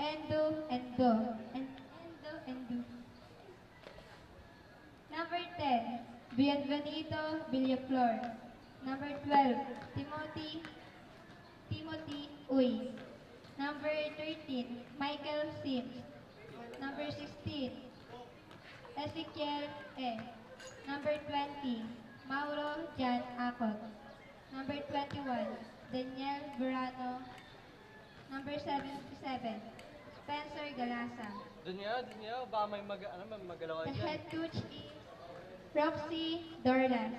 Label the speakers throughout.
Speaker 1: Endo, Endo. Number 10, Bienvenido Villaflor. Number 12, Timothy Uy. Number 13, Michael Sims. Number 16, Ezekiel E. Number 20, Mauro Jan Acot. Number 21, Daniel Verano. Number 77, Spencer Galasa.
Speaker 2: Dun niya, baka may magalaw
Speaker 1: The
Speaker 2: kayo dyan.
Speaker 1: head coach is Roxy Dorlas.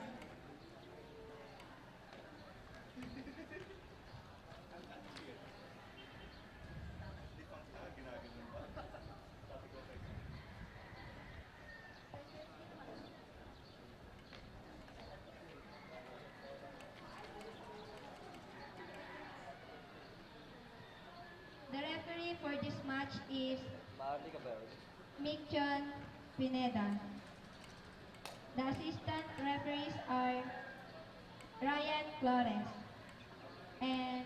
Speaker 1: The referee for this match is
Speaker 2: Maharlika ba?
Speaker 1: Michon Pineda. The assistant referees are Ryan Flores and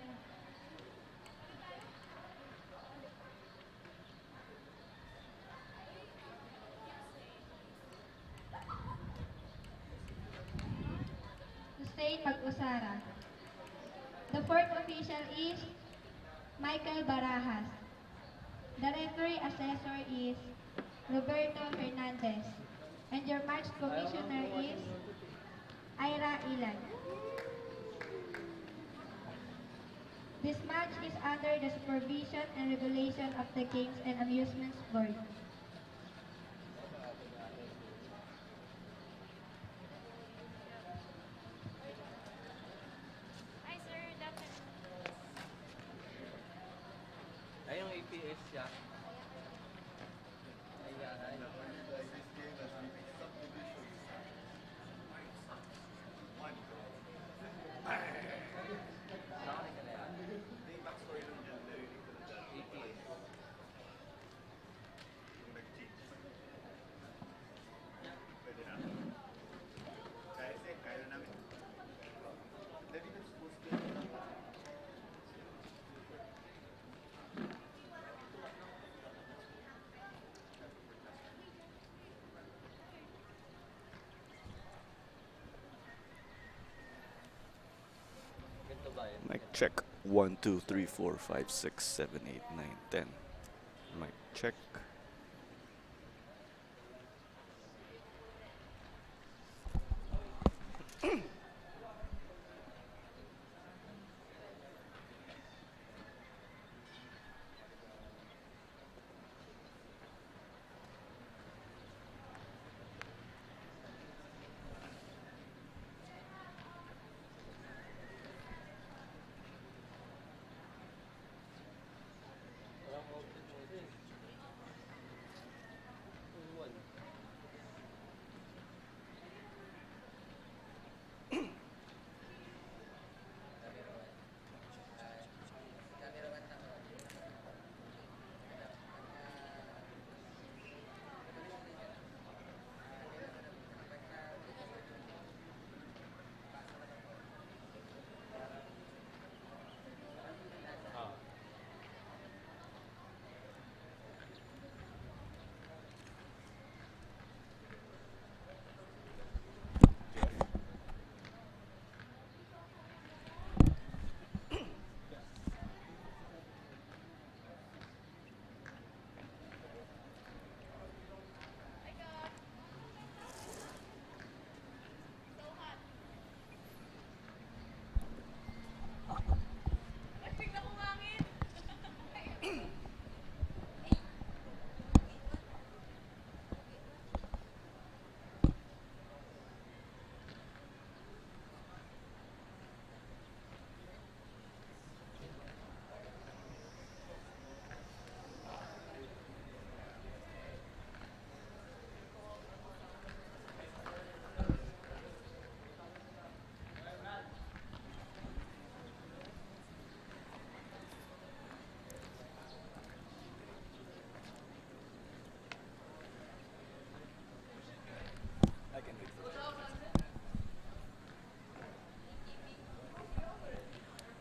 Speaker 1: Hussein Mag-Usara. The fourth official is Michael Barajas. The referee assessor is Roberto Hernandez. And your match commissioner is Ira Ilan. This match is under the supervision and regulation of the Games and Amusements Board.
Speaker 3: Hi, sir. Dapat.
Speaker 2: Ay, yung APS siya. Ayan, ayun. Saan ka na yan? APS. Ganito ba yun?
Speaker 4: Mic check. 1, 2, 3, 4, 5, 6, 7, 8, 9, 10. Mic check.
Speaker 2: Walang outfit mo din. Uwan. Ah.
Speaker 3: Ba't bigla kumangin?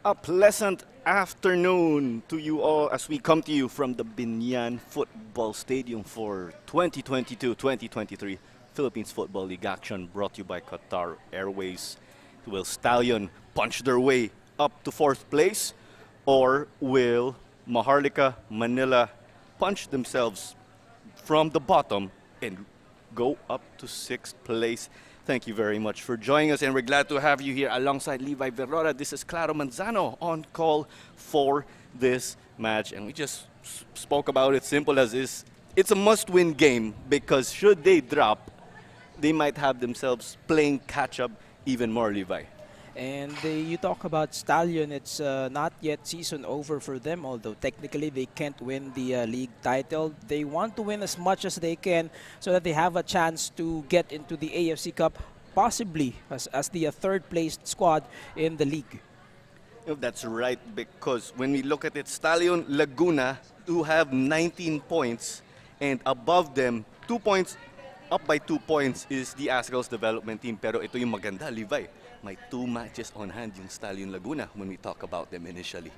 Speaker 4: A pleasant afternoon to you all as we come to you from the Binan Football Stadium for 2022-2023 Philippines Football League action brought to you by Qatar Airways. Will Stallion punch their way up to 4th place, or will Maharlika Manila punch themselves from the bottom and go up to 6th place? Thank you very much for joining us, and we're glad to have you here alongside Levi Verora. This is Claro Manzano on call for this match, and we just spoke about it simple as is. It's a must-win game because should they drop, they might have themselves playing catch-up even more, Levi.
Speaker 5: And you talk about Stallion, it's not yet season over for them, although technically they can't win the league title. They want to win as much as they can so that they have a chance to get into the AFC Cup, possibly as the third placed squad in the league.
Speaker 4: That's right, because when we look at it, Stallion Laguna do have 19 points, and above them, 2 points, up by 2 points is the Asgals development team. Pero ito yung maganda, Levi. May 2 matches on hand yung Stallion Laguna when we talk about them initially.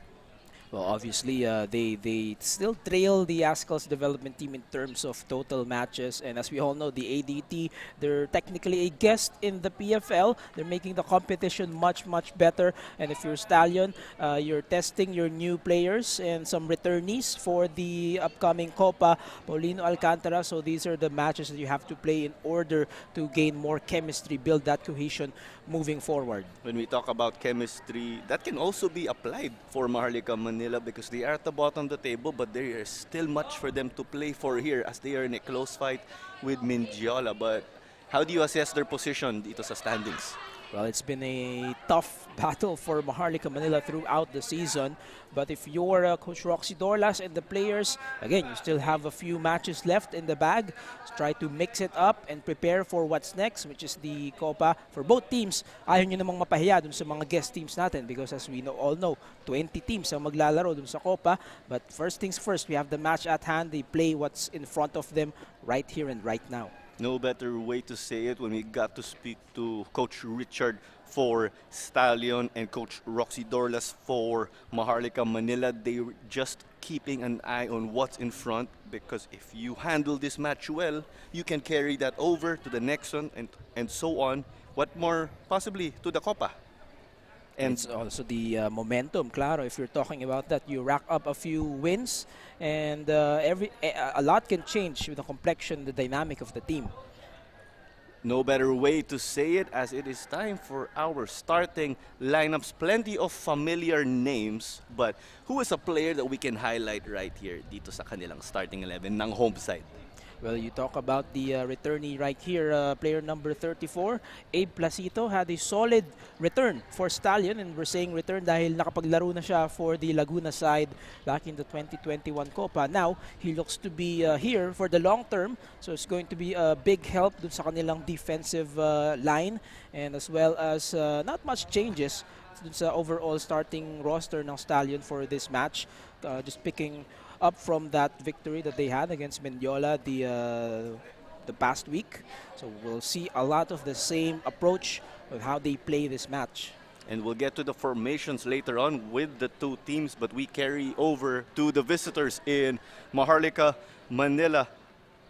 Speaker 5: Well, obviously, they still trail the Ascal's development team in terms of total matches. And as we all know, the ADT, they're technically a guest in the PFL. They're making the competition much, much better. And if you're Stallion, you're testing your new players and some returnees for the upcoming Copa Paulino Alcantara. So these are the matches that you have to play in order to gain more chemistry, build that cohesion moving forward.
Speaker 4: When we talk about chemistry, that can also be applied for Maharlika Manila because they are at the bottom of the table, but there is still much for them to play for here as they are in a close fight with Mindiola. But how do you assess their position dito sa standings?
Speaker 5: Well, it's been a tough battle for Maharlika Manila throughout the season. But if you're Coach Roxy Dorlas and the players, again, you still have a few matches left in the bag. So try to mix it up and prepare for what's next, which is the Copa. For both teams, ayaw nyo namang mapahiya dun sa mga guest teams natin because as we all know, 20 teams ang maglalaro dun sa Copa. But first things first, we have the match at hand. They play what's in front of them right here and right now.
Speaker 4: No better way to say it when we got to speak to Coach Richard for Stallion and Coach Roxy Dorlas for Maharlika Manila. They were just keeping an eye on what's in front because if you handle this match well, you can carry that over to the next one and so on. What more, possibly to the Copa.
Speaker 5: And it's also the momentum, claro. If you're talking about that, you rack up a few wins, and a lot can change with the complexion, the dynamic of the team.
Speaker 4: No better way to say it as it is time for our starting lineups. Plenty of familiar names, but who is a player that we can highlight right here dito sa kanilang starting 11 ng home side?
Speaker 5: Well, you talk about the returnee right here, player number 34, Abe Placito, had a solid return for Stallion, and we're saying return dahil nakapaglaro na siya for the Laguna side back in the 2021 Copa. Now, he looks to be here for the long term, so it's going to be a big help dun sa kanilang defensive line, and as well as not much changes dun sa overall starting roster ng Stallion for this match. Just picking up from that victory that they had against Mendiola the past week. So we'll see a lot of the same approach with how they play this match.
Speaker 4: And we'll get to the formations later on with the two teams, but we carry over to the visitors in Maharlika Manila.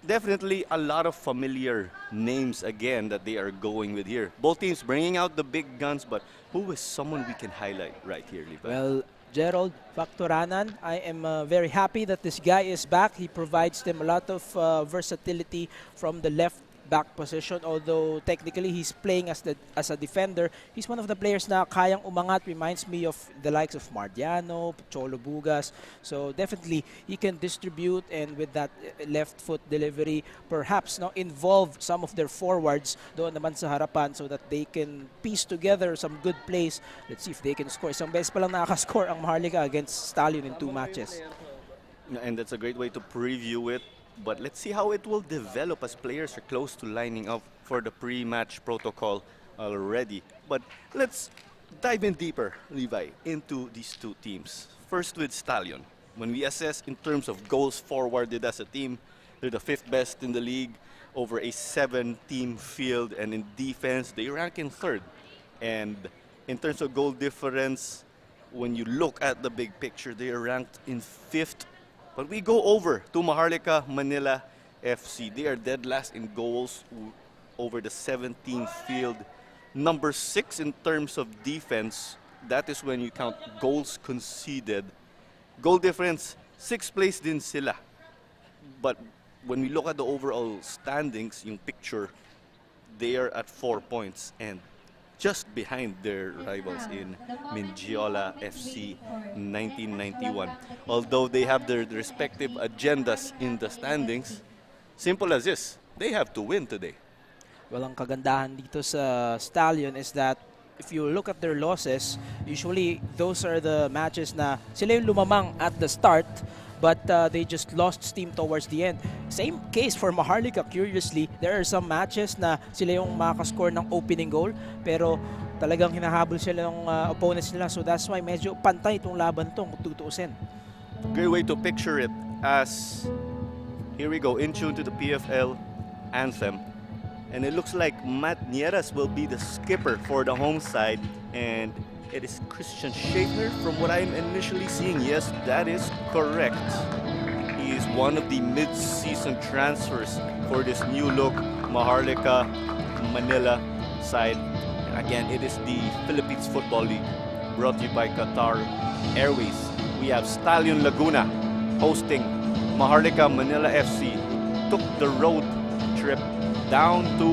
Speaker 4: Definitely a lot of familiar names again that they are going with here. Both teams bringing out the big guns, but who is someone we can highlight right here, Lipa?
Speaker 5: Well, Gerald Factoranan, I am very happy that this guy is back. He provides them a lot of versatility from the left back position, although technically he's playing as a defender. He's one of the players na kayang umangat, reminds me of the likes of Mardiano, Cholo Bugas. So definitely he can distribute, and with that left foot delivery, perhaps involve some of their forwards doon naman sa harapan so that they can piece together some good plays. Let's see if they can score. Isang beses pa lang nakaka-score ang Maharlika against Stallion in 2 matches.
Speaker 4: And that's a great way to preview it. But let's see how it will develop as players are close to lining up for the pre-match protocol already. But let's dive in deeper, Levi, into these two teams. First with Stallion. When we assess in terms of goals forwarded as a team, they're the 5th best in the league over a 7-team field. And in defense, they rank in 3rd. And in terms of goal difference, when you look at the big picture, they are ranked in 5th. But we go over to Maharlika Manila FC. They are dead last in goals over the 17th field. Number 6 in terms of defense. That is when you count goals conceded. Goal difference, 6th place din sila. But when we look at the overall standings, yung picture, they are at 4 points and just behind their rivals in Mindiola FC 1991. Although they have their respective agendas in the standings, simple as this, they have to win today.
Speaker 5: Well, ang kagandahan dito sa Stallion is that if you look at their losses, usually those are the matches na sila yung lumamang at the start, but they just lost steam towards the end. Same case for Maharlika, curiously. There are some matches na sila yung makascore ng opening goal, pero talagang hinahabol sila ng opponents nila. So that's why medyo pantay itong laban to kung tutuusin.
Speaker 4: Great way to picture it as, here we go, in tune to the PFL anthem. And it looks like Matt Nieras will be the skipper for the home side. And it is Christian Schaeffner from what I'm initially seeing. Yes, that is correct. He is one of the mid-season transfers for this new look Maharlika Manila side. And again, it is the Philippines Football League brought to you by Qatar Airways. We have Stallion Laguna hosting Maharlika Manila FC. Took the road trip down to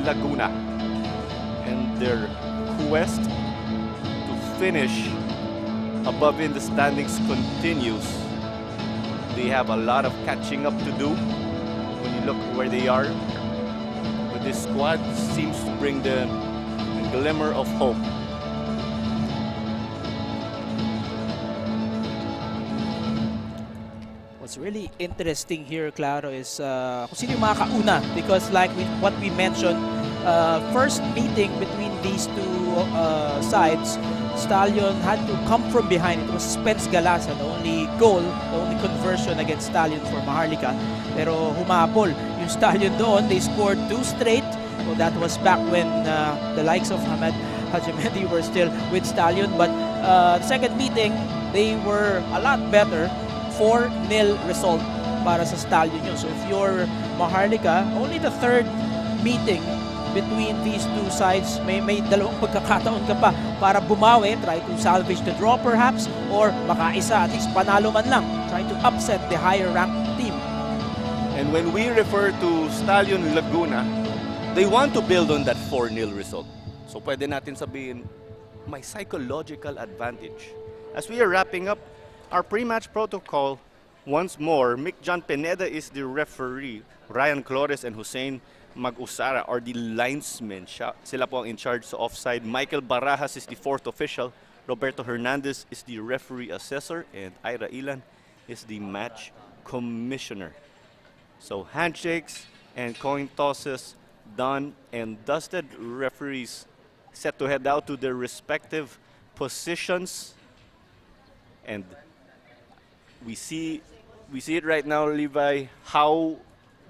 Speaker 4: Laguna, and their quest to finish above in the standings continues. They have a lot of catching up to do when you look where they are, but this squad seems to bring them a glimmer of hope.
Speaker 5: What's really interesting here, Claro, is kung sino yung makakauna, because like what we mentioned, first meeting between these two sides, Stallion had to come from behind. It was Spence Galasa, the only goal, the only conversion against Stallion for Maharlika. Pero humabol yung Stallion doon. They scored 2 straight. So that was back when the likes of Hamad Hajimedi were still with Stallion. But the second meeting, they were a lot better. 4-0 result para sa Stallion yun. So if you're Maharlika, only the third meeting between these two sides, may dalawang pagkakataon ka pa para bumawi, try to salvage the draw perhaps, or makaisa, at least panalo man lang, try to upset the higher ranked team.
Speaker 4: And when we refer to Stallion Laguna, they want to build on that 4-0 result. So pwede natin sabihin, may psychological advantage. As we are wrapping up our pre-match protocol, once more, Mick John Pineda is the referee. Ryan Flores and Hussein Mag-Usara are the linesmen. Sila po ang in charge sa offside. Michael Barajas is the 4th official. Roberto Hernandez is the referee assessor. And Ira Ilan is the match commissioner. So handshakes and coin tosses done and dusted. Referees set to head out to their respective positions. And we see it right now, Levi. How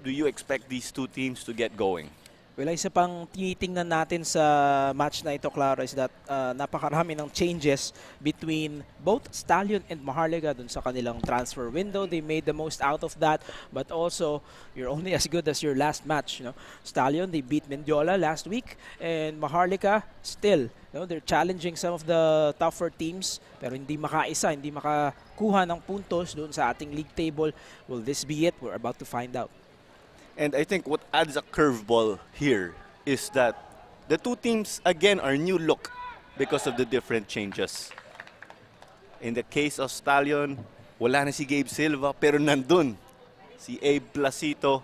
Speaker 4: do you expect these two teams to get going?
Speaker 5: Well, isa pang tinitingnan natin sa match na ito, Claro, is that napakarami ng changes between both Stallion and Maharlika dun sa kanilang transfer window. They made the most out of that, but also you're only as good as your last match. You know, Stallion, they beat Mindiola last week, and Maharlika still, you know, they're challenging some of the tougher teams, pero hindi makaisa, hindi makakuha ng puntos doon sa ating league table. Will this be it? We're about to find out.
Speaker 4: And I think what adds a curveball here is that the two teams, again, are new look because of the different changes. In the case of Stallion, wala na si Gabe Silva, pero nandun si Abe Placito.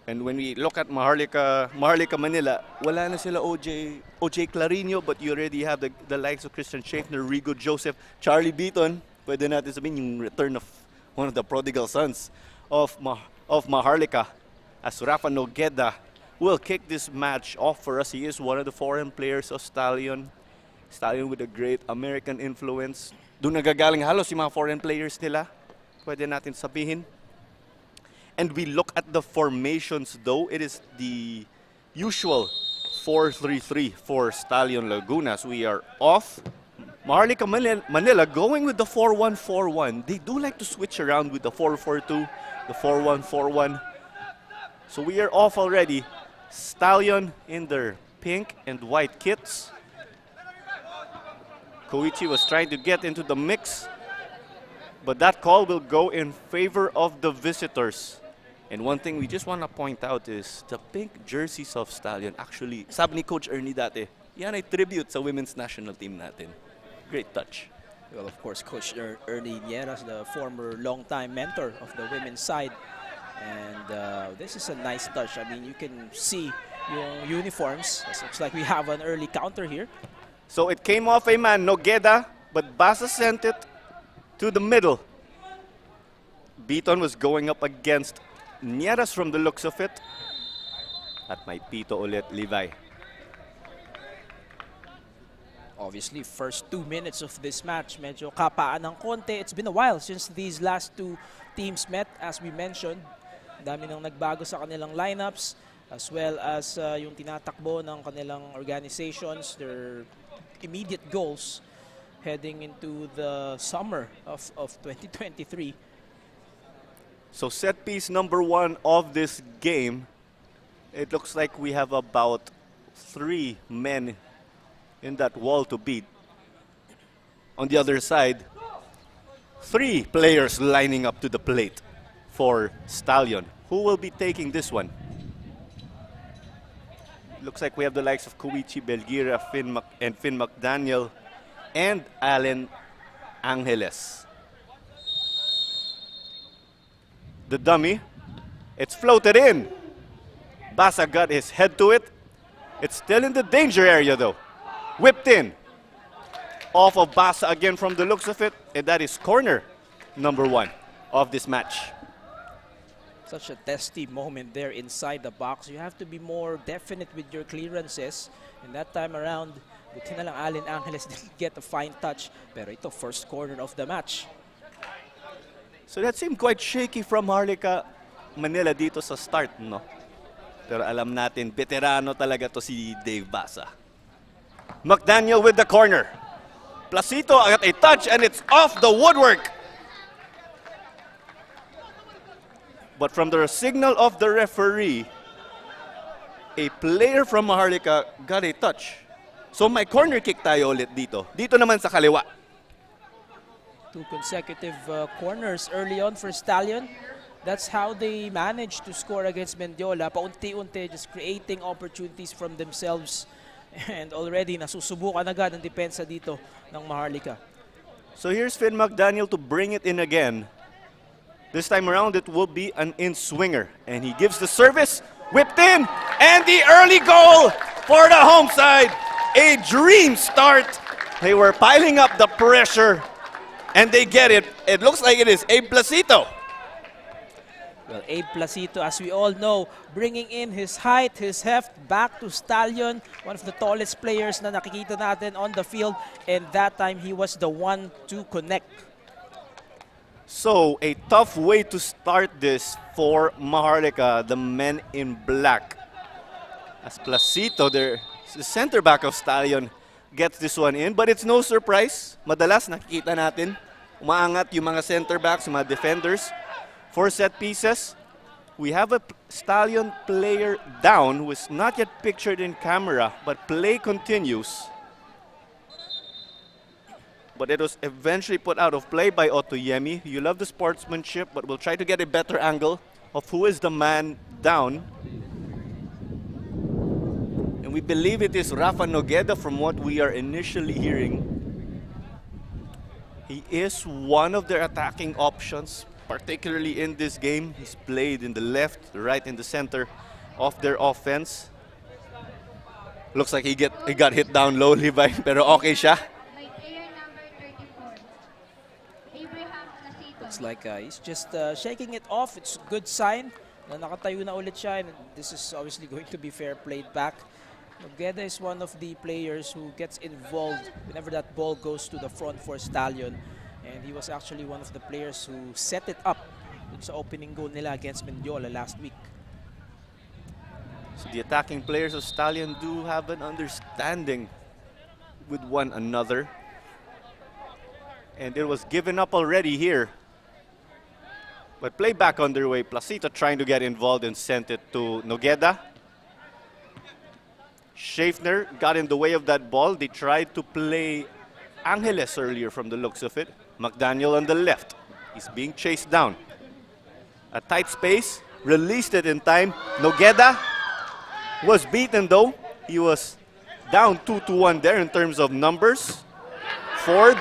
Speaker 4: And when we look at Maharlika Manila, wala na sila OJ Clarino, but you already have the likes of Christian Schaeffner, Rigo Joseph, Charlie Beaton. Pwede natin sabihin yung return of one of the prodigal sons of Maharlika, as Rafa Nogueda will kick this match off for us. He is one of the foreign players of Stallion. Stallion with a great American influence. Doon nagagaling halos yung mga foreign players nila. Pwede natin sabihin. And we look at the formations though. It is the usual 4-3-3 for Stallion Laguna. So we are off Maharlika Manila going with the 4-1-4-1. They do like to switch around with the 4-4-2, the 4-1-4-1. So we are off already. Stallion in their pink and white kits. Koichi was trying to get into the mix, but that call will go in favor of the visitors. And one thing we just want to point out is the pink jerseys of Stallion. Actually, sabi ni Coach Ernie dati, yan ay tribute sa women's national team natin. Great touch.
Speaker 5: Well, of course, Coach Ernie Nieras, the former longtime mentor of the women's side. And this is a nice touch. I mean, you can see yung uniforms. It looks like we have an early counter here.
Speaker 4: So it came off a man, Nogueda, but Basa sent it to the middle. Beaton was going up against Nieras from the looks of it. At may pito ulit, Levi.
Speaker 5: Obviously, first 2 minutes of this match, medyo kapaan ng konti. It's been a while since these last two teams met, as we mentioned. Dami nang nagbago sa kanilang lineups, as well as yung tinatakbo ng kanilang organizations, their immediate goals heading into the summer of 2023.
Speaker 4: So set piece number 1 of this game, it looks like we have about 3 men in that wall to beat. On the other side, 3 players lining up to the plate for Stallion. Who will be taking this one? Looks like we have the likes of Koichi Belgira, Finn McDaniel, and Allen Angeles. The dummy, it's floated in. Basa got his head to it. It's still in the danger area though. Whipped in. Off of Basa again from the looks of it. And that is corner number 1 of this match.
Speaker 5: Such a testy moment there inside the box. You have to be more definite with your clearances. And that time around, buti na lang Allen Angeles didn't get a fine touch. Pero ito, first corner of the match.
Speaker 4: So that seemed quite shaky from Maharlika Manila dito sa start, no? Pero alam natin, veterano talaga to si Dave Basa. McDaniel with the corner. Placito at a touch and it's off the woodwork. But from the signal of the referee, a player from Maharlika got a touch. So may corner kick tayo ulit dito. Dito naman sa kaliwa.
Speaker 5: 2 consecutive corners early on for Stallion. That's how they managed to score against Mendiola. Paunti-unti, just creating opportunities from themselves. And already nasusubukan agad ang depensa dito ng Maharlika.
Speaker 4: So here's Finn McDaniel to bring it in again. This time around, it will be an in-swinger. And he gives the service, whipped in, and the early goal for the home side. A dream start. They were piling up the pressure, and they get it. It looks like it is Abe Placito.
Speaker 5: Well, Abe Placito, as we all know, bringing in his height, his heft back to Stallion, one of the tallest players na nakikita natin on the field, and that time he was the one to connect.
Speaker 4: So, a tough way to start this for Maharlika, the men in black. As Placito, the center back of Stallion, gets this one in, but it's no surprise. Madalas nakikita natin, umaangat yung mga center backs, yung mga defenders. For set pieces, we have a Stallion player down who is not yet pictured in camera, but play continues. But it was eventually put out of play by Otoyemi. You love the sportsmanship, but we'll try to get a better angle of who is the man down. And we believe it is Rafa Nogueda from what we are initially hearing. He is one of their attacking options, particularly in this game. He's played in the left, the right, and the center of their offense. Looks like he got hit down low, Levi, pero okay siya.
Speaker 1: By player number 34, Abraham Placito.
Speaker 5: Looks like he's just shaking it off. It's a good sign na nakatayo na ulit siya, and this is obviously going to be fair played back. Nogueda is one of the players who gets involved whenever that ball goes to the front for Stallion. And he was actually one of the players who set it up sa opening goal nila against Mendiola last week.
Speaker 4: So the attacking players of Stallion do have an understanding with one another. And it was given up already here. But play back underway. Placito trying to get involved and sent it to Nogueda. Schaeffner got in the way of that ball. They tried to play Angeles earlier from the looks of it. McDaniel on the left. He's being chased down. A tight space. Released it in time. Nogueda was beaten though. He was down 2-1 there in terms of numbers. Ford.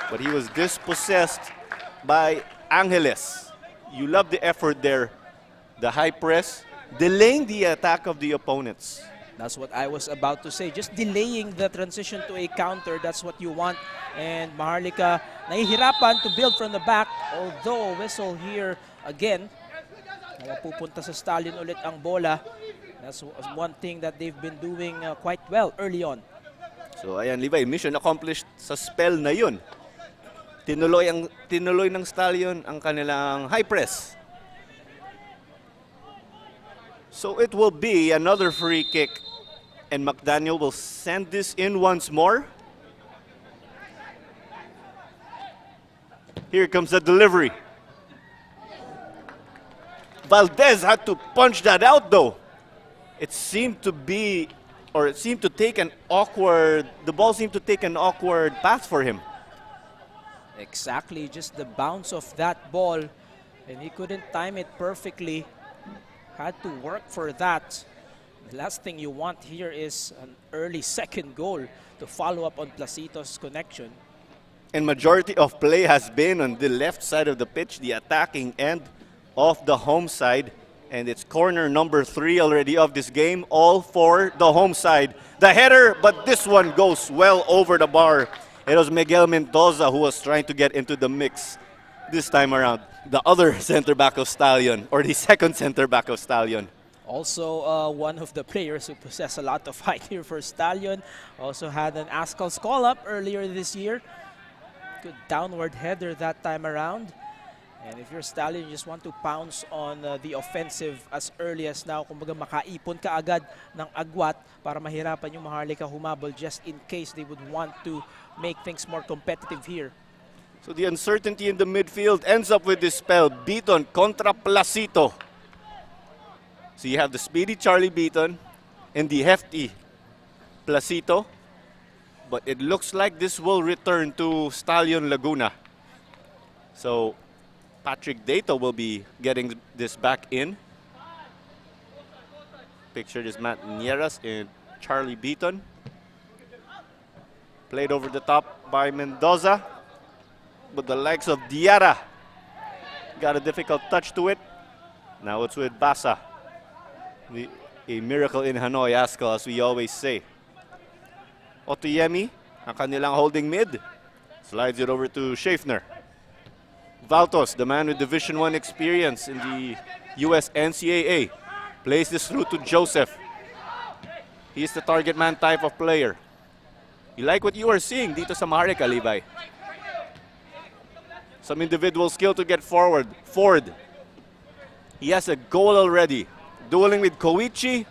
Speaker 4: But he was dispossessed by Angeles. You love the effort there. The high press. Delaying the attack of the opponents.
Speaker 5: That's what I was about to say. Just delaying the transition to a counter, that's what you want. And Maharlika nahihirapan to build from the back. Although whistle here again. Pupunta sa Stallion ulit ang bola. That's one thing that they've been doing quite well early on.
Speaker 4: So ayan, Levi, mission accomplished sa spell na yun. Tinuloy ng Stallion ang kanilang high press. So it will be another free kick. And McDaniel will send this in once more. Here comes the delivery. Valdez had to punch that out though. It seemed to be, or it seemed to take an awkward, the ball seemed to take an awkward path for him.
Speaker 5: Exactly, just the bounce of that ball. And he couldn't time it perfectly. Had to work for that. The last thing you want here is an early second goal to follow up on Placito's connection.
Speaker 4: And majority of play has been on the left side of the pitch, the attacking end of the home side. And it's corner number 3 already of this game, all for the home side. The header, but this one goes well over the bar. It was Miguel Mendoza who was trying to get into the mix this time around. The other center back of Stallion, or the second center back of Stallion.
Speaker 5: Also, one of the players who possess a lot of height here for Stallion. Also had an Ascal call-up earlier this year. Good downward header that time around. And if you're Stallion, you just want to pounce on the offensive as early as now. Kumbaga makaipon ka agad ng agwat para mahirapan yung Maharlika humabol just in case they would want to make things more competitive here.
Speaker 4: So the uncertainty in the midfield ends up with this spell. Beaton contra Placito. So you have the speedy Charlie Beaton and the hefty Placito. But it looks like this will return to Stallion Laguna. So Patrick Dato will be getting this back in. Pictured is Matt Nieras and Charlie Beaton. Played over the top by Mendoza. But the likes of Diarra got a difficult touch to it. Now it's with Basa. A miracle in Hanoi, Ascal, as we always say. Otoyemi, ang kanilang holding mid. Slides it over to Schaeffner. Valtos, the man with Division I experience in the US NCAA, plays this through to Joseph. He's the target man type of player. You like what you are seeing dito sa Maharlika, Levi? Some individual skill to get forward. Ford. He has a goal already. Dueling with Koichi.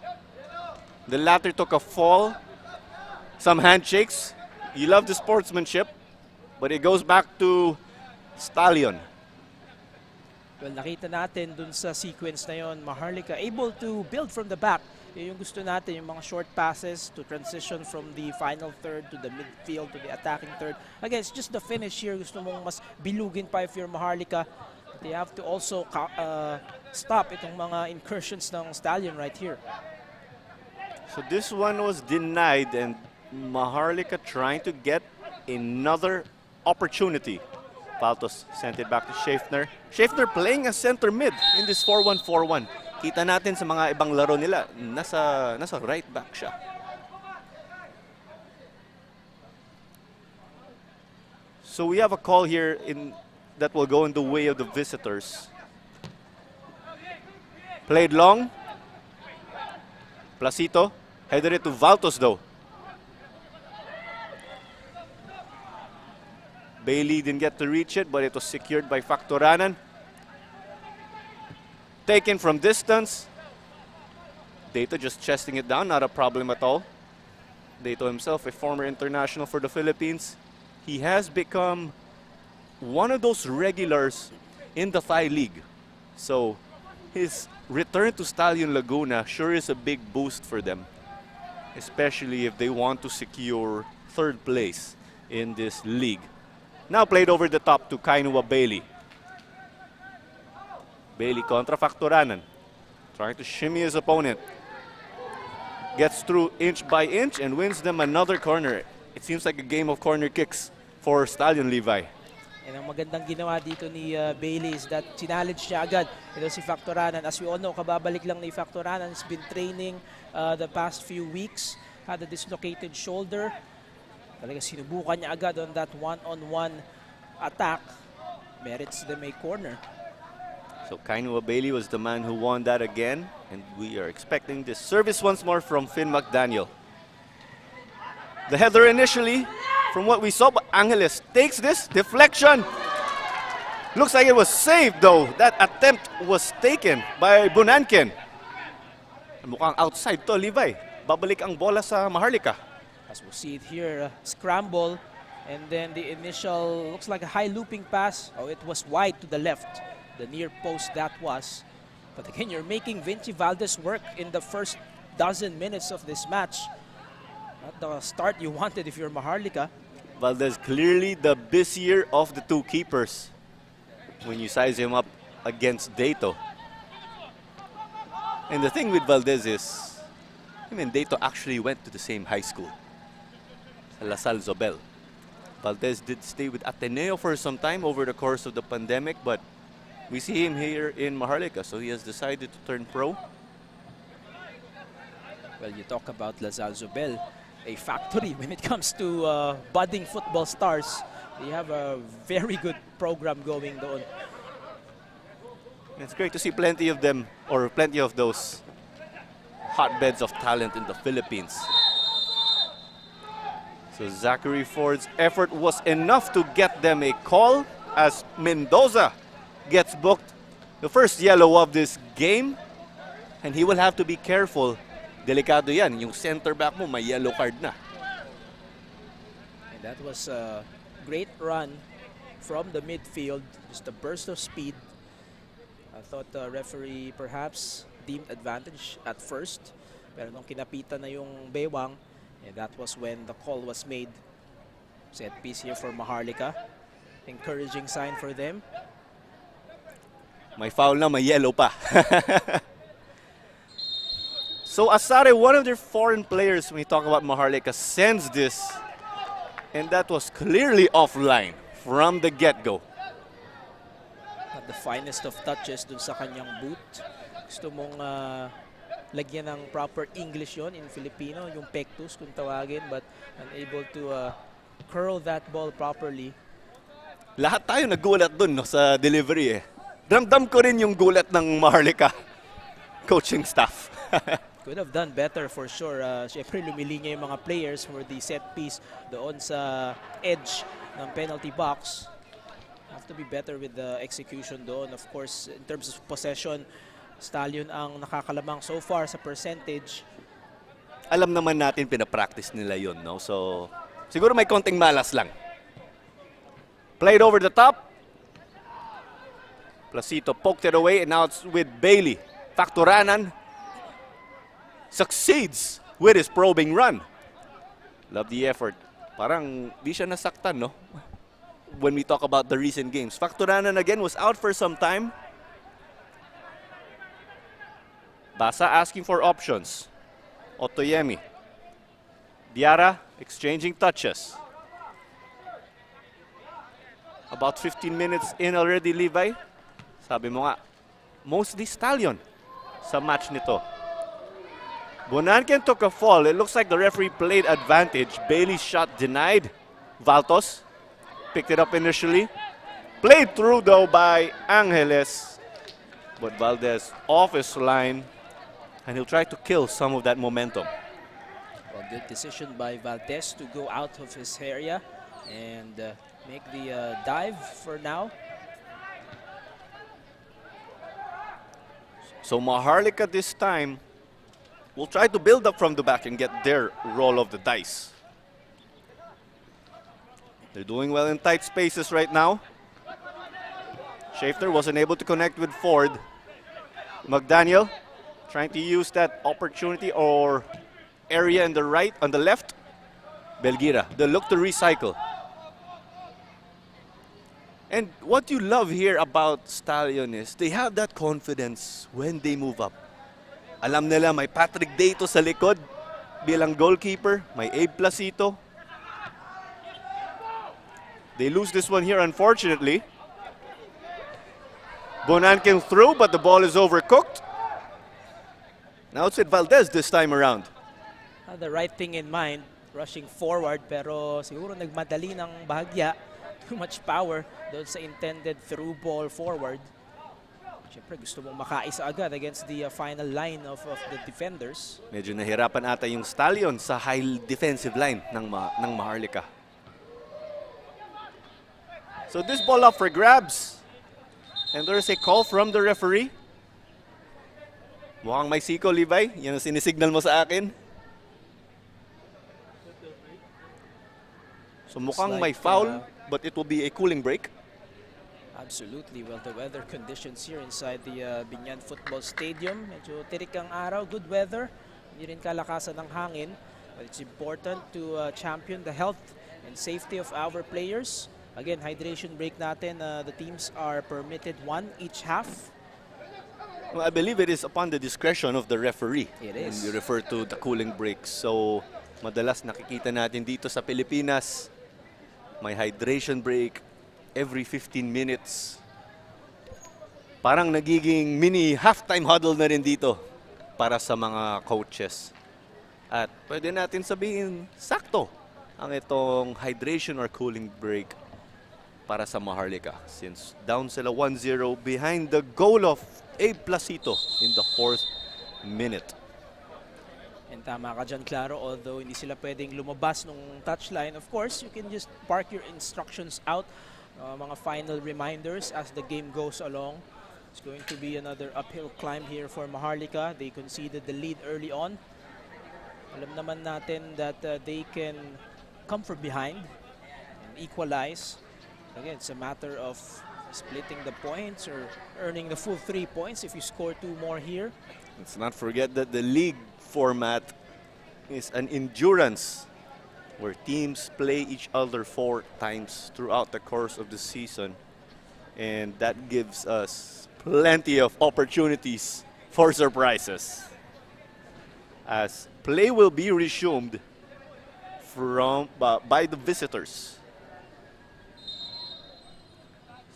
Speaker 4: The latter took a fall. Some handshakes. You love the sportsmanship. But it goes back to Stallion.
Speaker 5: Well, nakita natin dun sa sequence na yon, Maharlika able to build from the back. Yung gusto natin, yung mga short passes to transition from the final third to the midfield to the attacking third. Again, it's just the finish here. Gusto mong mas bilugin pa if you're Maharlika. But they have to also stop itong mga incursions ng Stallion right here.
Speaker 4: So this one was denied and Maharlika trying to get another opportunity. Paltos sent it back to Schaeffner. Schaeffner playing as center mid in this 4-1-4-1. Kita natin sa mga ibang laro nila, nasa right back siya. So we have a call here that will go in the way of the visitors. Played long. Placito headed it to Valtos though. Bailey didn't get to reach it, but it was secured by Factoranan. Taken from distance. Dato just chesting it down, not a problem at all. Dato himself, a former international for the Philippines. he has become one of those regulars in the Thai League. So his return to Stallion Laguna sure is a big boost for them, especially if they want to secure third place in this league. Now played over the top to Kainua Bailey. Bailey contra Factoranan, trying to shimmy his opponent. Gets through inch by inch and wins them another corner. It seems like a game of corner kicks for Stallion Levi.
Speaker 5: And ang magandang ginawa dito ni Bailey is that challenge niya agad ito si Factoranan. As we all know, kababalik lang ni Factoranan. He's been training the past few weeks. Had a dislocated shoulder. Talaga sinubukan niya agad on that one-on-one attack. Merits them a corner.
Speaker 4: So Kainua Bailey was the man who won that again. And we are expecting this service once more from Finn McDaniel. The header initially, from what we saw, but Angeles takes this deflection. Looks like it was saved though. That attempt was taken by Bunankin. Mukhang outside to, Levi. Babalik ang bola sa Maharlika.
Speaker 5: As we'll see it here, scramble. And then the initial, looks like a high looping pass. Oh, it was wide to the left. The near post that was. But again, you're making Vinci Valdez work in the first dozen minutes of this match. Not the start you wanted if you're Maharlika.
Speaker 4: Valdez clearly the busier of the two keepers when you size him up against Dato. And the thing with Valdez is, him and Dato actually went to the same high school, La Salle Zobel. Valdez did stay with Ateneo for some time over the course of the pandemic, but we see him here in Maharlika, so he has decided to turn pro.
Speaker 5: Well, you talk about La Salle Zobel, a factory when it comes to budding football stars. They have a very good program going doon.
Speaker 4: It's great to see plenty of them, or plenty of those hotbeds of talent in the Philippines. So Zachary Ford's effort was enough to get them a call as Mendoza gets booked. The first yellow of this game, and he will have to be careful. Delikado yan, yung center back mo may yellow card na.
Speaker 5: And that was a great run from the midfield, just a burst of speed. I thought the referee perhaps deemed advantage at first, pero nung kinapitan na yung Bewang, and that was when the call was made. Set piece here for Maharlika. Encouraging sign for them.
Speaker 4: May foul na, may yellow pa. So Asare, one of their foreign players, when we talk about Maharlika, sends this, and that was clearly offline from the get-go.
Speaker 5: Not the finest of touches dun sa kanyang boot. Gusto mong lagyan ng proper English yon in Filipino, yung pectus kung tawagin, but unable to curl that ball properly.
Speaker 4: Lahat tayo nagulat dun no, sa delivery eh. Damdam ko rin yung gulat ng Maharlika coaching staff.
Speaker 5: Could have done better for sure. Siyempre lumilinya yung mga players for the set piece doon sa edge ng penalty box. Have to be better with the execution doon. Of course, in terms of possession, Stallion ang nakakalamang so far sa percentage.
Speaker 4: Alam naman natin pinapractice nila yun, no? So, siguro may konting malas lang. Played over the top. Placito poked it away, and now it's with Bailey. Factoranan succeeds with his probing run. Love the effort. Parang di siya nasaktan, no? When we talk about the recent games. Factoranan again was out for some time. Basa asking for options. Otoyemi. Diarra exchanging touches. About 15 minutes in already, Levi. Sabi mo nga, mostly Stallion sa match nito. Bunankin took a fall. It looks like the referee played advantage. Bailey's shot denied. Valtos picked it up initially. Played through though by Angeles. But Valdez off his line. And he'll try to kill some of that momentum.
Speaker 5: Well, good decision by Valdez to go out of his area and make the dive for now.
Speaker 4: So Maharlika this time will try to build up from the back and get their roll of the dice. They're doing well in tight spaces right now. Schaefer wasn't able to connect with Ford. McDaniel trying to use that opportunity or area on the left. Belgira, they look to recycle. And what you love here about Stallion is they have that confidence when they move up. Alam nila may Patrick Dato sa likod bilang goalkeeper, may Abe Placito. They lose this one here, unfortunately. Bonan came through, but the ball is overcooked. Now it's with Valdez this time around.
Speaker 5: Had the right thing in mind, rushing forward, pero siguro nagmadali ng bahagya. Too much power doon sa intended through ball forward. Siyempre gusto mong makaisa agad against the final line of the defenders.
Speaker 4: Medyo nahirapan ata yung Stallion sa high defensive line ng Maharlika. So this ball up for grabs. And there's a call from the referee. Mukhang may siko, Levi. Yan ang sinisignal mo sa akin. So mukhang may foul, but it will be a cooling break.
Speaker 5: Absolutely. Well, the weather conditions here inside the Binan Football Stadium. Medyo tirik ang araw, good weather. Hindi rin kalakasan ng hangin. But it's important to champion the health and safety of our players. Again, hydration break natin. The teams are permitted one each half.
Speaker 4: Well, I believe it is upon the discretion of the referee.
Speaker 5: It is.
Speaker 4: When you refer to the cooling break. So, madalas nakikita natin dito sa Pilipinas, may hydration break every 15 minutes. Parang nagiging mini halftime huddle na rin dito para sa mga coaches. At pwede natin sabihin, sakto ang itong hydration or cooling break para sa Maharlika. Since down sila 1-0 behind the goal of Abe Placito in the 4th minute.
Speaker 5: And tama ka dyan, Claro, although hindi sila pwedeng lumabas nung touchline, of course, you can just park your instructions out, mga final reminders as the game goes along. It's going to be another uphill climb here for Maharlika. They conceded the lead early on. Alam naman natin that they can come from behind and equalize. Again, it's a matter of splitting the points or earning the full 3 points if you score 2 more here.
Speaker 4: Let's not forget that the league format is an endurance where teams play each other 4 times throughout the course of the season. And that gives us plenty of opportunities for surprises. As play will be resumed by the visitors.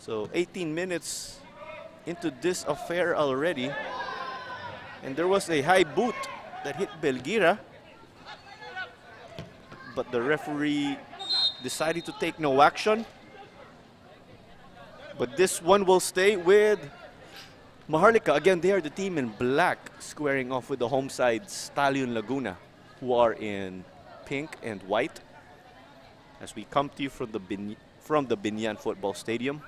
Speaker 4: So 18 minutes into this affair already. And there was a high boot that hit Belgira. But the referee decided to take no action. But this one will stay with Maharlika. Again, they are the team in black, squaring off with the home side, Stallion Laguna, who are in pink and white. As we come to you from the Binan Football Stadium.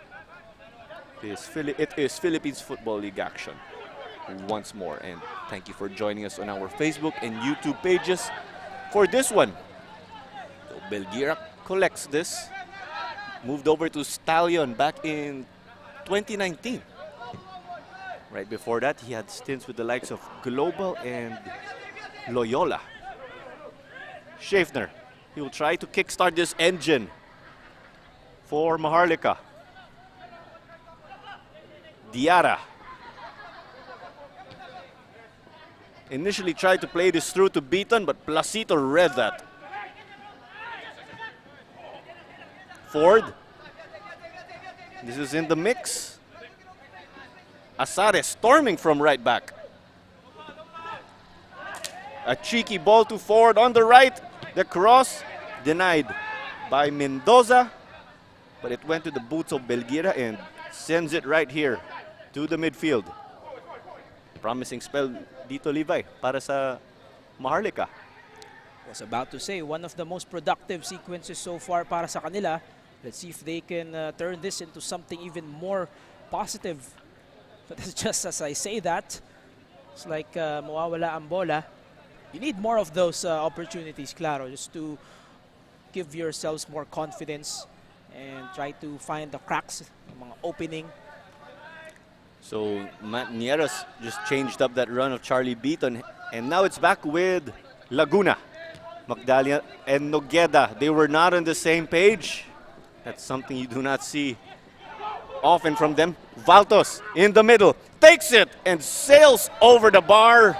Speaker 4: It is Philippines Football League action once more. And thank you for joining us on our Facebook and YouTube pages for this one. So Belgira collects this. Moved over to Stallion back in 2019. Right before that, he had stints with the likes of Global and Loyola. Schaefer, he will try to kickstart this engine for Maharlika. Diarra initially tried to play this through to Beaton, but Placito read that. Ford. This is in the mix. Asares storming from right back. A cheeky ball to Ford on the right. The cross denied by Mendoza, but it went to the boots of Belgira and sends it right here to the midfield. Promising spell dito, Levi, para sa Maharlika.
Speaker 5: Was about to say, one of the most productive sequences so far para sa kanila. Let's see if they can turn this into something even more positive. But just as I say that, it's like mawawala ang bola. You need more of those opportunities, Claro, just to give yourselves more confidence and try to find the cracks, mga opening.
Speaker 4: So Matt Nieras just changed up that run of Charlie Beaton, and now it's back with Laguna. Magdalena and Nogueda, they were not on the same page. That's something you do not see often from them. Valtos in the middle, takes it and sails over the bar.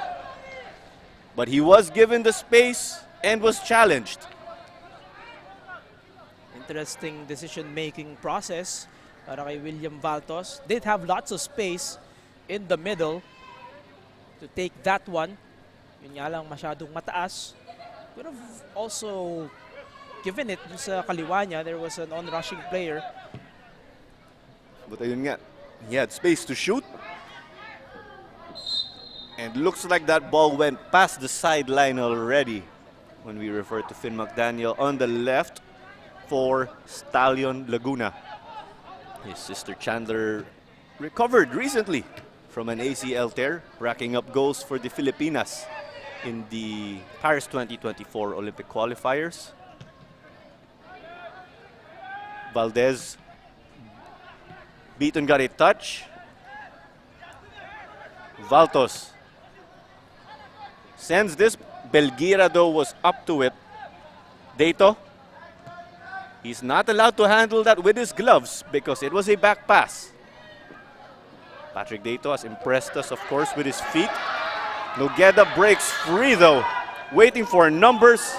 Speaker 4: But he was given the space and was challenged.
Speaker 5: Interesting decision-making process para kay William Valtos. Did have lots of space in the middle to take that one. Yun nga lang masyadong mataas. Could have also given it dun sa kaliwa niya. There was an on-rushing player.
Speaker 4: But ayun nga, he had space to shoot. And looks like that ball went past the sideline already when we refer to Finn McDaniel on the left for Stallion Laguna. His sister Chandler recovered recently from an ACL tear, racking up goals for the Filipinas in the Paris 2024 Olympic qualifiers. Valdez, Beaton got a touch. Valtos sends this. Belgira though was up to it. Deito, he's not allowed to handle that with his gloves because it was a back pass. Patrick Deito has impressed us, of course, with his feet. Nogueda breaks free though, waiting for numbers,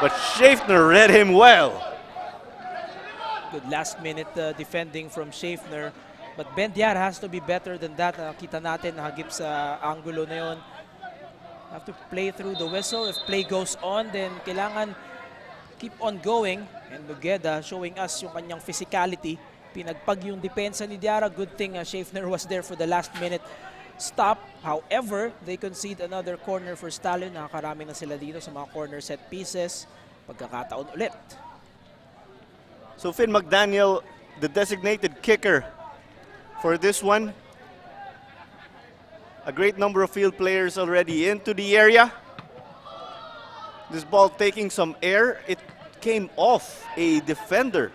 Speaker 4: but Schaeffner read him well.
Speaker 5: Good last-minute defending from Schaeffner. But Bendiar has to be better than that. Kita natin nahagip sa angulo na yun. Have to play through the whistle. If play goes on, then kailangan keep on going. And Nogueda showing us yung kanyang physicality. Pinagpag yung depensa ni Diarra. Good thing Schaeffner was there for the last-minute stop. However, they concede another corner for Stallion. Nakakarami na sila dito sa mga corner set pieces. Pagkakataon ulit.
Speaker 4: So Finn McDaniel, the designated kicker for this one. A great number of field players already into the area. This ball taking some air. It came off a defender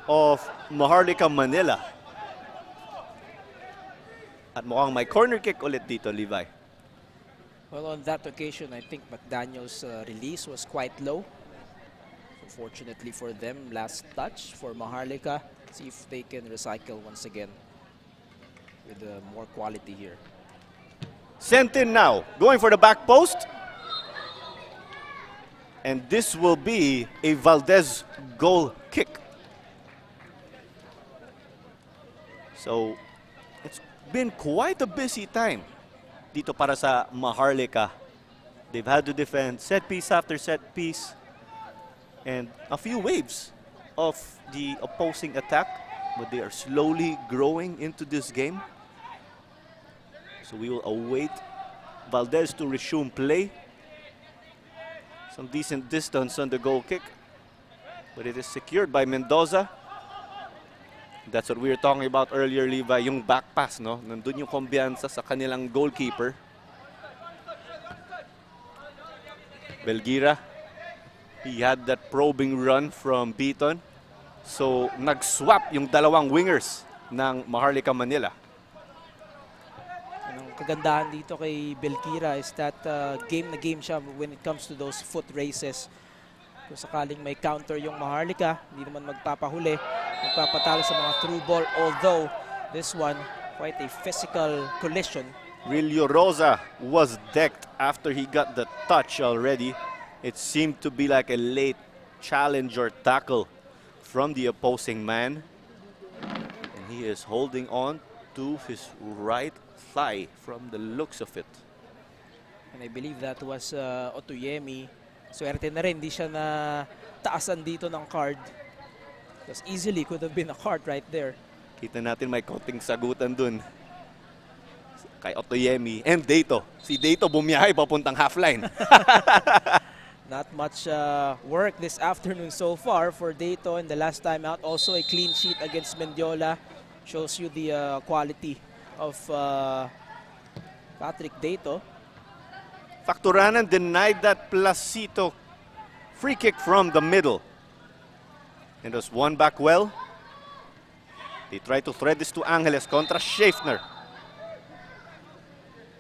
Speaker 4: of Maharlika Manila. At mukhang may corner kick ulit dito, Levi.
Speaker 5: Well, on that occasion, I think McDaniel's release was quite low. Fortunately for them, last touch for Maharlika. See if they can recycle once again with more quality here.
Speaker 4: Sent in now, going for the back post. And this will be a Valdez goal kick. So, it's been quite a busy time dito para sa Maharlika. They've had to defend set piece after set piece. And a few waves of the opposing attack, but they are slowly growing into this game. So we will await Valdez to resume play. Some decent distance on the goal kick, but it is secured by Mendoza. That's what we were talking about earlier, Levi, yung back pass, no? Nandun yung kumbiyansa sa kanilang goalkeeper. Belgira. He had that probing run from Beaton. So, nag-swap yung dalawang wingers ng Maharlika Manila.
Speaker 5: Ang kagandahan dito kay Belkira is that game na game siya when it comes to those foot races. Kung sakaling may counter yung Maharlika, hindi naman magpapahuli. Magpapatalo sa mga through ball. Although, this one, quite a physical collision.
Speaker 4: Rilio Rosa was decked after he got the touch already. It seemed to be like a late challenge or tackle from the opposing man. And he is holding on to his right thigh from the looks of it.
Speaker 5: And I believe that was Otuyemi. Swerte na rin, hindi siya na taasan dito ng card. Because easily could have been a card right there.
Speaker 4: Kita natin may konting sagutan dun kay Otoyemi and Deito. Si Deito bumiyahe papuntang half-line.
Speaker 5: Not much work this afternoon so far for Deito, and the last time out also a clean sheet against Mendiola. Shows you the quality of Patrick Deito.
Speaker 4: Facturanan denied that Placito free kick from the middle. And was won back well. They try to thread this to Angeles contra Schaeffner.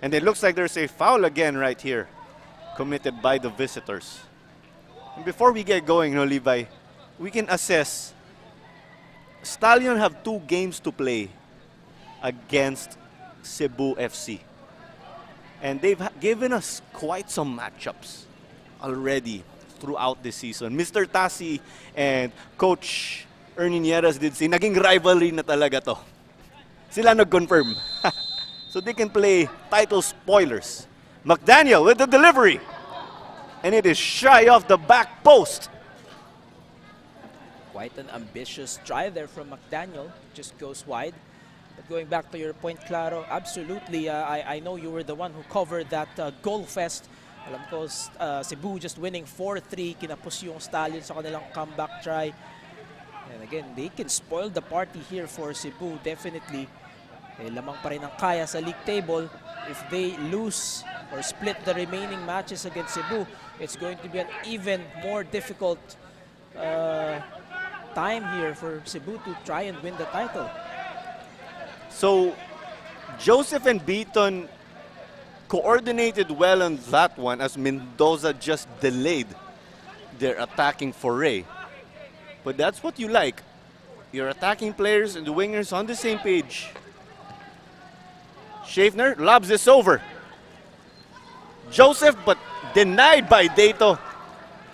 Speaker 4: And it looks like there's a foul again right here, committed by the visitors. And before we get going, no, Levi, we can assess. Stallion have 2 games to play against Cebu FC. And they've given us quite some matchups already throughout the season. Mr. Tassi and Coach Ernie Nieras did say, naging rivalry na talaga to. Sila nag-confirm. So they can play title spoilers. McDaniel with the delivery. And it is shy of the back post.
Speaker 5: Quite an ambitious try there from McDaniel. Just goes wide. But going back to your point, Claro, absolutely. I know you were the one who covered that goal fest. Alam ko, Cebu just winning 4-3. Kinapos yung Stallion sa kanilang comeback try. And again, they can spoil the party here for Cebu, definitely. Eh, lamang pa rin ang kaya sa league table. If they lose or split the remaining matches against Cebu, it's going to be an even more difficult time here for Cebu to try and win the title.
Speaker 4: So Joseph and Beaton coordinated well on that one as Mendoza just delayed their attacking foray. But that's what you like. Your attacking players and the wingers on the same page. Schaeffner lobs this over. Joseph, but denied by Dato.